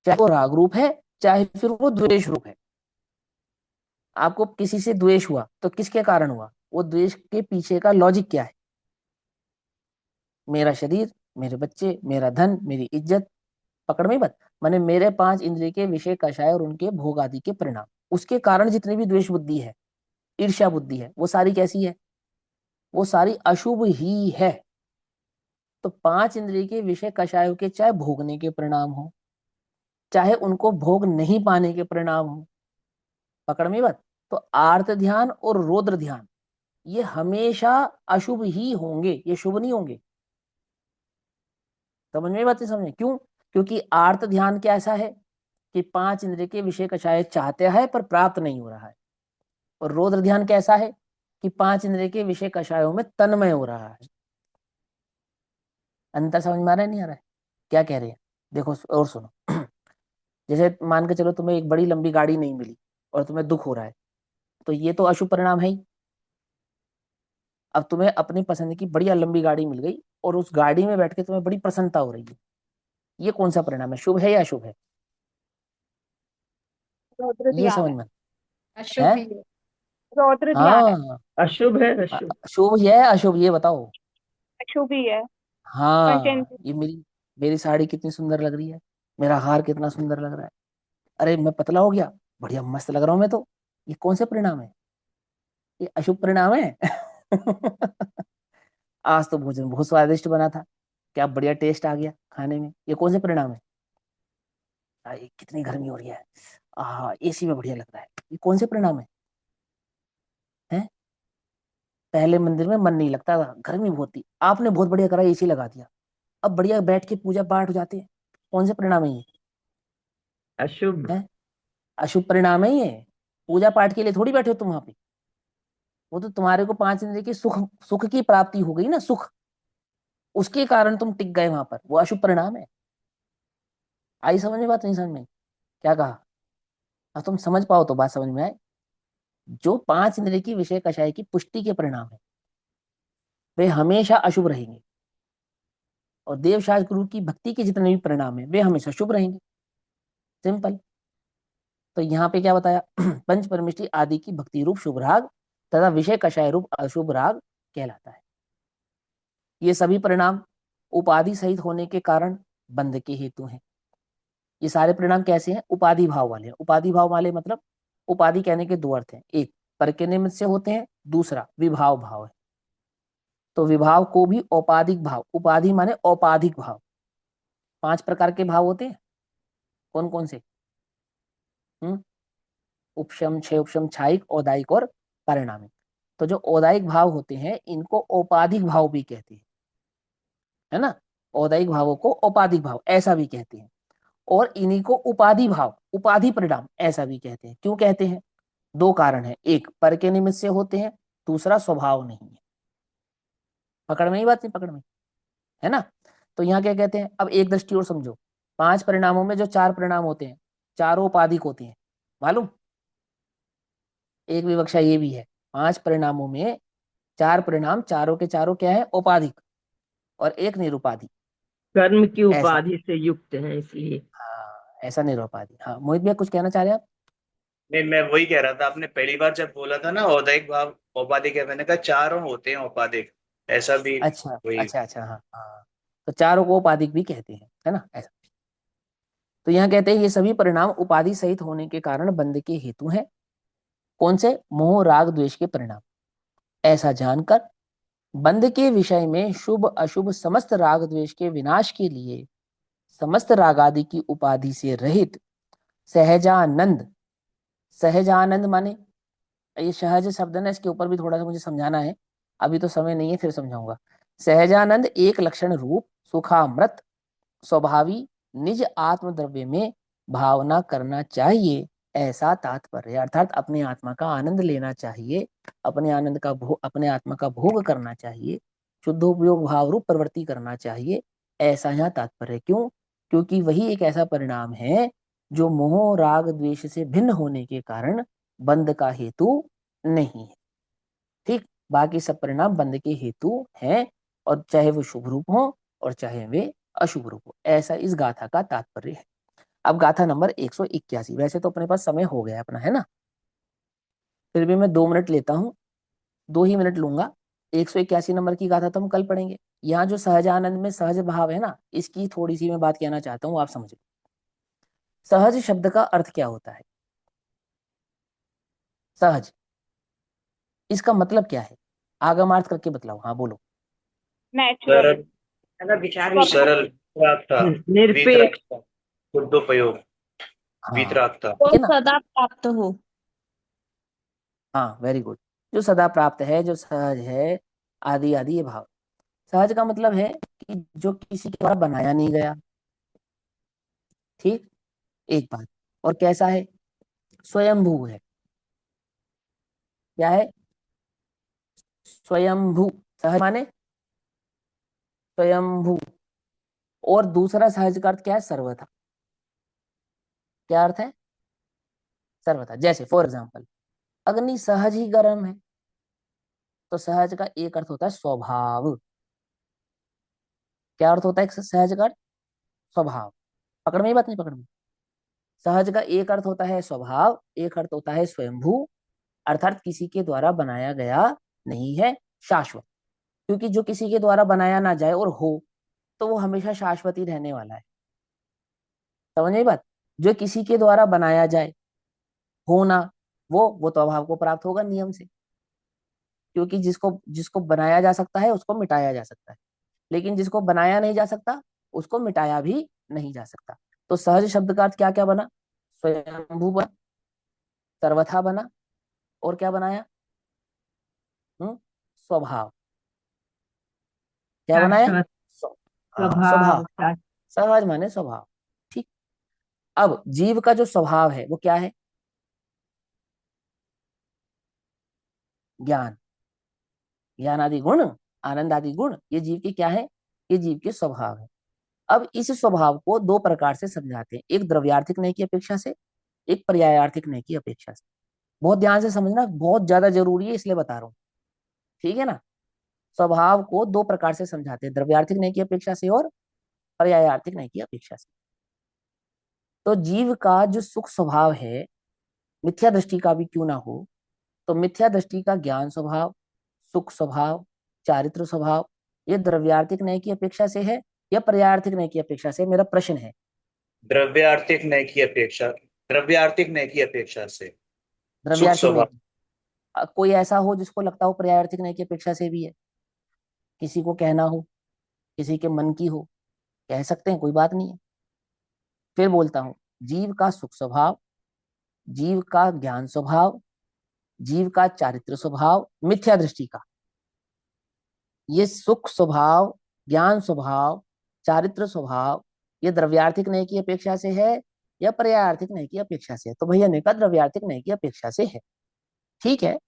चाहे वो राग रूप है चाहे फिर वो द्वेष रूप है। आपको किसी से द्वेष हुआ तो किसके कारण हुआ, वो द्वेष के पीछे का लॉजिक क्या है, मेरा शरीर, मेरे बच्चे, मेरा धन, मेरी इज्जत, पकड़ में मत, माने मेरे 5 इंद्रिय के विषय कषाय और उनके भोग आदि के परिणाम, उसके कारण जितनी भी द्वेष बुद्धि है, ईर्ष्या बुद्धि है, वो सारी कैसी है, वो सारी अशुभ ही है। तो 5 इंद्रिय के विषय कषायों के चाहे भोगने के परिणाम हो, चाहे उनको भोग नहीं पाने के परिणाम हो, पकड़ में बात, तो आर्त ध्यान और रौद्र ध्यान ये हमेशा अशुभ ही होंगे, ये शुभ नहीं होंगे। समझ में बात नहीं, समझ में क्यों, क्योंकि आर्त ध्यान क्या ऐसा है कि 5 इंद्रिय के विषय कषाय चाहते हैं पर प्राप्त नहीं हो रहा है, और रौद्र ध्यान कैसा है कि 5 इंद्रिय के विषय कषायों में तन्मय हो रहा है। अंतर समझ में आ रहा है, नहीं आ रहा है, क्या कह रहे हैं, देखो और सुनो। जैसे मान के चलो तुम्हें एक बड़ी लंबी गाड़ी नहीं मिली और तुम्हें दुख हो रहा है, तो ये तो अशुभ परिणाम है ही। अब तुम्हें अपनी पसंद की बढ़िया लंबी गाड़ी मिल गई और उस गाड़ी में बैठ के तुम्हें बड़ी प्रसन्नता हो रही है, ये कौन सा परिणाम है, शुभ है या अशुभ है, रौद्र ये ध्यान समझ है। में अशुभ है। ही है। रौद्र ध्यान है। हाँ, अशुभ है, अशुभ। शुभ है अशुभ, ये बताओ। अशुभ ही है। हाँ, पंचेंद्रिय। ये मेरी साड़ी कितनी सुंदर लग रही है, मेरा हार कितना सुंदर लग रहा है, अरे मैं पतला हो गया, बढ़िया मस्त लग रहा हूं मैं तो, ये कौन से परिणाम है, ये अशुभ परिणाम है। आज तो भोजन बहुत स्वादिष्ट बना था, क्या बढ़िया टेस्ट आ गया खाने में, ये कौन से परिणाम है, कितनी गर्मी हो रही है, एसी में बढ़िया लग रहा है, ये कौन से परिणाम है। पहले मंदिर में मन नहीं लगता था, गर्मी बहुत थी, आपने बहुत बढ़िया करा एसी लगा दिया, अब बढ़िया बैठ के पूजा पाठ हो जाते हैं, कौन से परिणाम है ये, अशुभ। है अशुभ परिणाम है ये। पूजा पाठ के लिए थोड़ी बैठे हो तुम वहां पे, वो तो तुम्हारे को 5 इंद्रिय की सुख सुख की प्राप्ति हो गई ना, सुख, उसके कारण तुम टिक गए वहां पर, वो अशुभ परिणाम है। आई समझ में बात, नहीं समझ में, क्या कहा, अब तुम समझ पाओ तो बात समझ में आए। जो 5 इंद्रिय की विषय कषाय की पुष्टि के परिणाम है वे हमेशा अशुभ रहेंगे, और देवशास्त्र गुरु की भक्ति के जितने भी परिणाम है वे हमेशा शुभ रहेंगे, सिंपल। तो यहाँ पे क्या बताया, पंच परमिष्टि आदि की भक्ति रूप शुभ राग तथा विषय कषाय रूप अशुभ राग कहलाता है। ये सभी परिणाम उपाधि सहित होने के कारण बंध के हेतु हैं। ये सारे परिणाम कैसे हैं, उपाधि भाव वाले हैं। उपाधि भाव वाले मतलब, उपाधि कहने के दो अर्थ हैं, एक पर के निमित्त से होते हैं, दूसरा विभाव भाव है। तो विभाव को भी औपाधिक भाव, उपाधि माने औपाधिक भाव, 5 प्रकार के भाव होते हैं, कौन कौन से, उपशम, क्षय उपशम, छायिक, औदायिक और परिणामिक। तो जो औदायिक भाव होते हैं इनको औपाधिक भाव भी कहते हैं, है ना, औदायिक भावों को औपाधिक भाव ऐसा भी कहते हैं, और इन्हीं को उपाधि भाव, उपाधि परिणाम ऐसा भी कहते हैं। क्यों कहते हैं, दो कारण है, एक पर के निमित्त से होते हैं, दूसरा स्वभाव नहीं है। पकड़ में ही बात, नहीं पकड़ में, है ना। तो यहाँ क्या कहते हैं, अब एक दृष्टि और समझो, 5 परिणामों में जो 4 परिणाम होते हैं, चारों उपाधिक होते हैं, मालूम, एक विवक्षा ये भी है, 5 परिणामों में 4 परिणाम, चारों के चारों क्या है, औपाधिक, और एक निरुपाधिक, कर्म की ऐसा। उपाधि से युक्त है इसलिए। हाँ, ऐसा निरुपाधिक। हाँ मोहित भैया कुछ कहना चाह रहे हैं आप। नहीं, मैं वही कह रहा था, आपने पहली बार जब बोला था ना औदैहिक भाव औपाधिक है, मैंने कहा चारों होते हैं औपाधिक, ऐसा भी अच्छा वही। अच्छा अच्छा, हाँ हाँ, तो चारों को उपाधिक भी कहते हैं, है ना, ऐसा। तो यहाँ कहते हैं ये सभी परिणाम उपाधि सहित होने के कारण बंध के हेतु हैं, कौन से, मोह राग द्वेष के परिणाम। ऐसा जानकर बंध के विषय में शुभ अशुभ समस्त राग द्वेष के विनाश के लिए समस्त राग आदि की उपाधि से रहित सहजानंद, सहजानंद माने, ये सहज शब्द है ना, इसके ऊपर भी थोड़ा सा मुझे समझाना है, अभी तो समय नहीं है, फिर समझाऊंगा। सहजानंद एक लक्षण रूप सुखामृत स्वभावी निज आत्म द्रव्य में भावना करना चाहिए, ऐसा तात्पर्य, अर्थात अपने आत्मा का आनंद लेना चाहिए, अपने आनंद का अपने आत्मा का भोग करना चाहिए, शुद्धोपयोग भाव रूप प्रवृत्ति करना चाहिए, ऐसा यहाँ तात्पर्य। क्यों, क्योंकि वही एक ऐसा परिणाम है जो मोह राग द्वेष से भिन्न होने के कारण बंध का हेतु नहीं है। ठीक, बाकी सब परिणाम बंध के हेतु हैं, और चाहे वो शुभ रूप हो और चाहे वे अशुभ रूप हो। ऐसा इस गाथा का तात्पर्य है। अब गाथा नंबर 181। वैसे तो अपने पास समय हो गया अपना, है ना, फिर भी मैं 2 मिनट लेता हूँ, 2 ही मिनट लूंगा। 181 नंबर की गाथा तो हम कल पढ़ेंगे। यहाँ जो सहजानंद में सहज भाव है ना, इसकी थोड़ी सी मैं बात कहना चाहता हूँ, आप समझो। सहज शब्द का अर्थ क्या होता है? सहज, इसका मतलब क्या है? आगमार्थ करके बतलाओ। हाँ बोलो। नेचुरल, सरल, ज्यादा विचार स्वभाव। सरल, प्राप्ता, निरपेक्ष। वीतरागता, शुद्धोपयोग, हाँ, वीतरागता। ठीक वो है ना। सदा प्राप्त हो। हाँ, वेरी गुड। जो सदा प्राप्त है, जो सहज है, आदि आदि ये भाव। सहज का मतलब है कि जो किसी के द्वारा बनाया नहीं गया। ठीक, एक बात। और कैसा है? स्वयंभू है। क्या है? स्वयंभू। सहज माने स्वयंभू। और दूसरा सहज का अर्थ क्या है? सर्वथा। क्या अर्थ है? सर्वथा। जैसे फॉर एग्जाम्पल, अग्नि सहज ही गर्म है, तो सहज का एक अर्थ होता है स्वभाव। क्या अर्थ होता है सहज का? स्वभाव। पकड़ में ही बात, नहीं पकड़ में? सहज का एक अर्थ होता है स्वभाव, एक अर्थ होता है स्वयंभू, अर्थात किसी के द्वारा बनाया गया नहीं है, शाश्वत। क्योंकि जो किसी के द्वारा बनाया ना जाए और हो, तो वो हमेशा शाश्वत ही रहने वाला है। समझ में बात? जो किसी के द्वारा बनाया जाए, होना, वो तो अभाव को प्राप्त होगा नियम से। क्योंकि जिसको जिसको बनाया जा सकता है उसको मिटाया जा सकता है, लेकिन जिसको बनाया नहीं जा सकता उसको मिटाया भी नहीं जा सकता। तो सहज शब्द का अर्थ क्या क्या बना? स्वयंभू बना, सर्वथा बना, और क्या बनाया? स्वभाव। क्या बनाया? शाश्वत हाँ, स्वभाव। स्वभाव। सहज माने स्वभाव। ठीक। अब जीव का जो स्वभाव है वो क्या है? ज्ञान। ज्ञान आदि गुण, आनंद आदि गुण, ये जीव के क्या है? ये जीव के स्वभाव है। अब इस स्वभाव को 2 प्रकार से समझाते हैं, एक द्रव्यार्थिक न्याय की अपेक्षा से, एक पर्यायार्थिक न्याय की अपेक्षा से। बहुत ध्यान से समझना, बहुत ज्यादा जरूरी है, इसलिए बता रहा हूँ। ठीक है ना। स्वभाव को 2 प्रकार से समझाते हैं, द्रव्यार्थिक न्याय की अपेक्षा से और पर्यायार्थिक न्याय की अपेक्षा से। तो जीव का जो सुख स्वभाव है, मिथ्या दृष्टि का भी क्यों ना हो, तो मिथ्या दृष्टि का ज्ञान स्वभाव, सुख स्वभाव, चारित्र स्वभाव, ये द्रव्यार्थिक न्याय की अपेक्षा से है या पर्यायार्थिक न्याय की अपेक्षा से? मेरा प्रश्न है। द्रव्यार्थिक न्याय की अपेक्षा, द्रव्यार्थिक न्याय की अपेक्षा से। सुख द्रव्यार्थिक न्याय स्वभाव। की। कोई ऐसा हो जिसको लगता हो पर्यायार्थिक न्याय की अपेक्षा से भी है, किसी को कहना हो, किसी के मन की हो, कह सकते हैं, कोई बात नहीं है। फिर बोलता हूं, जीव का सुख स्वभाव, जीव का ज्ञान स्वभाव, जीव का चारित्र स्वभाव, मिथ्या दृष्टि का, ये सुख स्वभाव, ज्ञान स्वभाव, चारित्र स्वभाव, ये द्रव्यार्थिक न्याय की अपेक्षा से है या पर्यायार्थिक न्याय की अपेक्षा से है? तो भैया ने कहा द्रव्यार्थिक न्याय की अपेक्षा से है। ठीक है,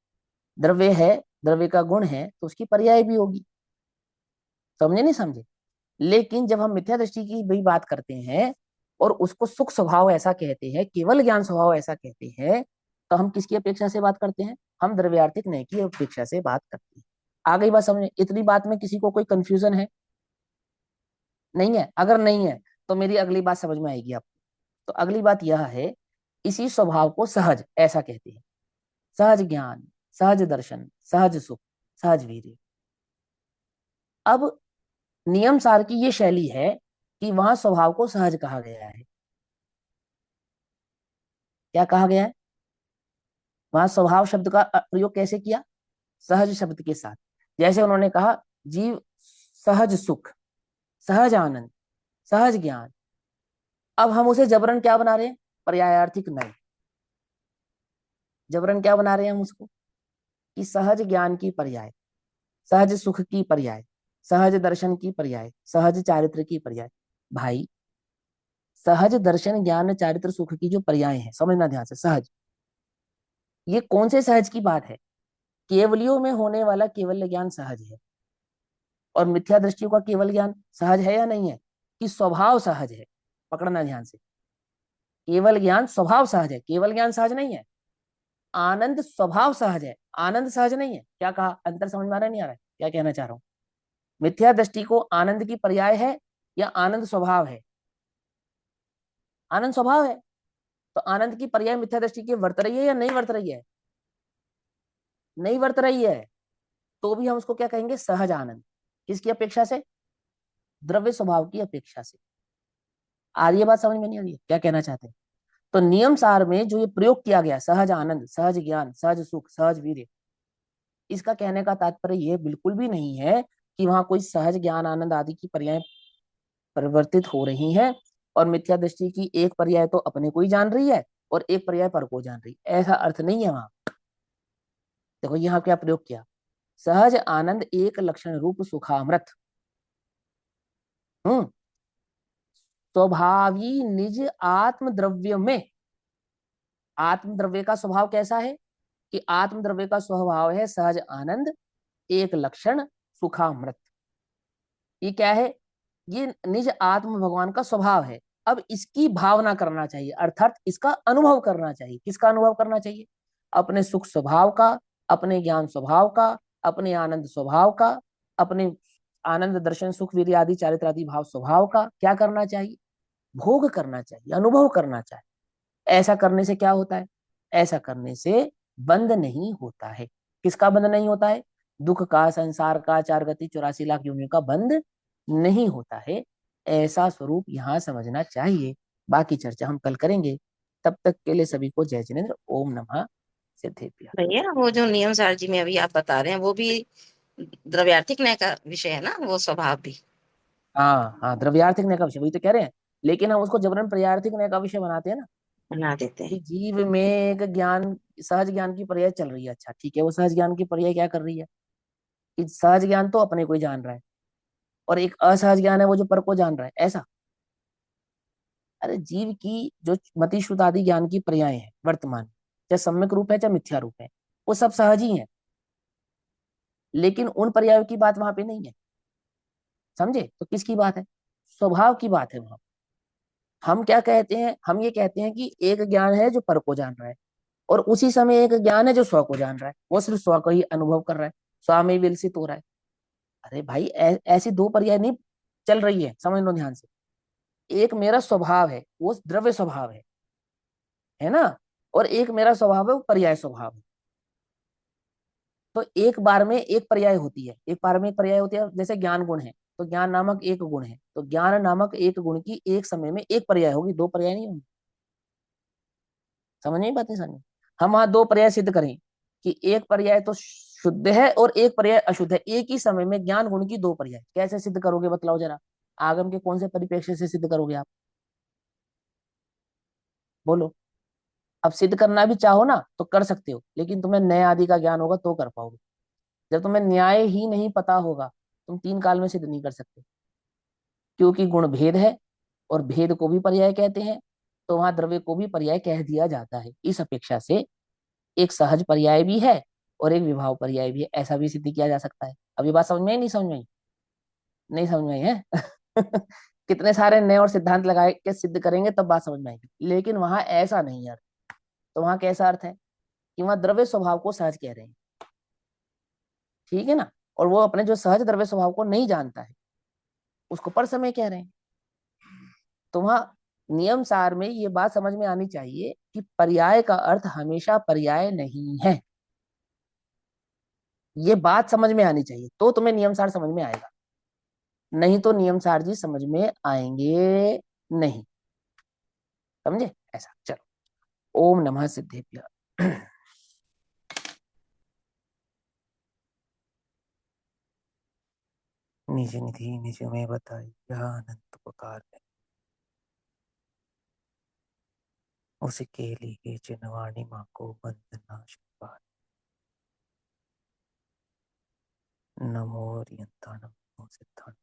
द्रव्य है, द्रव्य का गुण है, तो उसकी पर्याय भी होगी। समझे नहीं समझे? लेकिन जब हम मिथ्या दृष्टि की भी बात करते हैं और उसको सुख स्वभाव ऐसा कहते हैं, केवल ज्ञान स्वभाव ऐसा कहते हैं, तो हम किसकी अपेक्षा से बात करते हैं? हम द्रव्यार्थिक न्याय की अपेक्षा से बात करते हैं। आ गई बात समझे? इतनी बात में किसी को कोई कंफ्यूजन है? नहीं है? अगर नहीं है तो मेरी अगली बात समझ में आएगी आपको। तो अगली बात यह है, इसी स्वभाव को सहज ऐसा कहते हैं। सहज ज्ञान, सहज दर्शन, सहज सुख, सहज वीर्य। अब नियम सार की ये शैली है कि वहां स्वभाव को सहज कहा गया है। क्या कहा गया है? वहां स्वभाव शब्द का प्रयोग कैसे किया? सहज शब्द के साथ। जैसे उन्होंने कहा जीव सहज सुख, सहज आनंद, सहज ज्ञान। अब हम उसे जबरन क्या बना रहे हैं? पर्यायार्थिक नहीं। जबरन क्या बना रहे हैं हम उसको? कि सहज ज्ञान की पर्याय, सहज सुख की पर्याय, सहज दर्शन की पर्याय, सहज चारित्र की पर्याय। भाई, सहज दर्शन ज्ञान चारित्र सुख की जो पर्याय है, समझना ध्यान से, सहज, ये कौन से सहज की बात है? केवलियों में होने वाला केवल ज्ञान सहज है। और मिथ्या दृष्टियों का केवल ज्ञान सहज है या नहीं है? कि स्वभाव सहज है। पकड़ना ध्यान से, केवल ज्ञान स्वभाव सहज है, केवल ज्ञान सहज नहीं है। आनंद स्वभाव सहज है, आनंद सहज नहीं है। क्या कहा, अंतर समझ में आ रहा है नहीं आ रहा है, क्या कहना चाह रहा हूं? मिथ्या दृष्टि को आनंद की पर्याय है या आनंद स्वभाव है? आनंद स्वभाव है। तो आनंद की पर्याय मिथ्या दृष्टि की वर्त रही है या नहीं वर्त रही है? नहीं वर्त रही है, तो भी हम उसको क्या कहेंगे, सहज आनंद। किसकी अपेक्षा से? द्रव्य स्वभाव की अपेक्षा से। आ रही है बात समझ में नहीं आ रही है, क्या कहना चाहते हैं? तो नियम सार में जो ये प्रयोग किया गया, सहज आनंद, सहज ज्ञान, सहज सुख, सहज वीर्य, इसका कहने का तात्पर्य ये बिल्कुल भी नहीं है कि वहां कोई सहज ज्ञान आनंद आदि की पर्याय परिवर्तित हो रही हैं और मिथ्या दृष्टि की एक पर्याय तो अपने को ही जान रही है और एक पर्याय पर को जान रही है, ऐसा अर्थ नहीं है वहां। देखो यहाँ क्या प्रयोग किया, सहज आनंद एक लक्षण रूप सुखामृत, स्वभावी निज आत्म द्रव्य में। आत्म द्रव्य का स्वभाव कैसा है कि आत्म द्रव्य का स्वभाव है सहज आनंद एक लक्षण सुखामृत। ये क्या है, ये निज आत्म भगवान का स्वभाव है। अब इसकी भावना करना चाहिए, अर्थात इसका अनुभव करना चाहिए। किसका अनुभव करना चाहिए? अपने सुख स्वभाव का, अपने ज्ञान स्वभाव का, अपने आनंद स्वभाव का, अपने आनंद दर्शन सुख वीर्य आदि चारित्र आदि भाव स्वभाव का क्या करना चाहिए? भोग करना चाहिए, अनुभव करना चाहिए। ऐसा करने से क्या होता है? ऐसा करने से बंध नहीं होता है। किसका बंध नहीं होता है? दुख का, संसार का, 4 गति 84 लाख योनियों का बंध नहीं होता है। ऐसा स्वरूप यहाँ समझना चाहिए। बाकी चर्चा हम कल करेंगे। तब तक के लिए सभी को जय जिनेन्द्र। ओम नमः सिद्धेभ्यः। भैया वो जो नियम सार जी में अभी आप बता रहे हैं वो भी द्रव्यार्थिक न्याय का विषय है ना, वो स्वभाव भी। हाँ हाँ, द्रव्यार्थिक न्याय का विषय वही तो कह रहे हैं, लेकिन हम उसको जबरन पर्यार्थिक न्याय का विषय बनाते हैं ना बना देते कि हैं। जीव में एक ज्ञान, सहज ज्ञान की पर्याय चल रही है। अच्छा ठीक है, वो सहज ज्ञान की पर्याय क्या कर रही है कि सहज ज्ञान तो अपने को ही जान रहा है और एक असहज ज्ञान है वो जो पर को जान रहा है, ऐसा? अरे जीव की जो मति श्रुत आदि ज्ञान की पर्याय है वर्तमान, चाहे सम्यक रूप है चाहे मिथ्या रूप है, वो सब सहज ही है, लेकिन उन पर्यायों की बात वहां पे नहीं है। समझे? तो किसकी बात है? स्वभाव की बात है वहां। हम क्या कहते हैं, हम ये कहते हैं कि एक ज्ञान है जो पर को जान रहा है और उसी समय एक ज्ञान है जो स्व को जान रहा है, वो सिर्फ स्व को ही अनुभव कर रहा है, स्व में विलसित हो रहा है। अरे भाई ऐसी दो पर्याय नहीं चल रही है, समझ लो ध्यान से। एक मेरा स्वभाव है, वो द्रव्य स्वभाव है ना, और एक मेरा स्वभाव है वो पर्याय स्वभाव है। तो एक बार में एक पर्याय होती है, एक बार में एक पर्याय होती है। जैसे ज्ञान गुण है तो ज्ञान नामक एक गुण है, तो ज्ञान नामक एक गुण की एक समय में एक पर्याय होगी, दो पर्याय नहीं होंगी। समझ नहीं बात, नहीं समझ? हम वहां दो पर्याय सिद्ध करें कि एक पर्याय तो शुद्ध है और एक पर्याय अशुद्ध है, एक ही समय में ज्ञान गुण की दो पर्याय कैसे सिद्ध करोगे बतलाओ जरा? आगम के कौन से परिप्रेक्ष्य से सिद्ध करोगे आप? बोलो। अब सिद्ध करना भी चाहो ना तो कर सकते हो, लेकिन तुम्हें न्याय आदि का ज्ञान होगा तो कर पाओगे। जब तुम्हें न्याय ही नहीं पता होगा, तुम 3 काल में सिद्ध नहीं कर सकते, क्योंकि गुण भेद है और भेद को भी पर्याय कहते हैं, तो वहां द्रव्य को भी पर्याय कह दिया जाता है। इस अपेक्षा से एक सहज पर्याय भी है और एक विभाव पर्याय भी है, ऐसा भी सिद्ध किया जा सकता है। अब ये बात समझ में आई नहीं समझ में आई? नहीं समझ में आई है? कितने सारे नए और सिद्धांत लगाए के सिद्ध करेंगे तब बात समझ में आएगी, लेकिन वहां ऐसा नहीं है। तो वहां कैसा अर्थ है कि वहां द्रव्य स्वभाव को सहज कह रहे हैं, ठीक है ना, और वो अपने जो सहज द्रव्य स्वभाव को नहीं जानता है उसको पर समय कह रहे हैं। तो वहां नियम सार में ये बात समझ में आनी चाहिए कि पर्याय का अर्थ हमेशा पर्याय नहीं है। ये बात समझ में आनी चाहिए तो तुम्हें नियम सार समझ में आएगा, नहीं तो नियम सार जी समझ में आएंगे नहीं। समझे? ऐसा चलो। ओम नमः सिद्धेभ्यः। निज निधि निज में बताई यह अनंत उपकार है, उसके लिए जिनवाणी माँ को वंदना शुभार। नमो रियंता नमो सिद्धांत।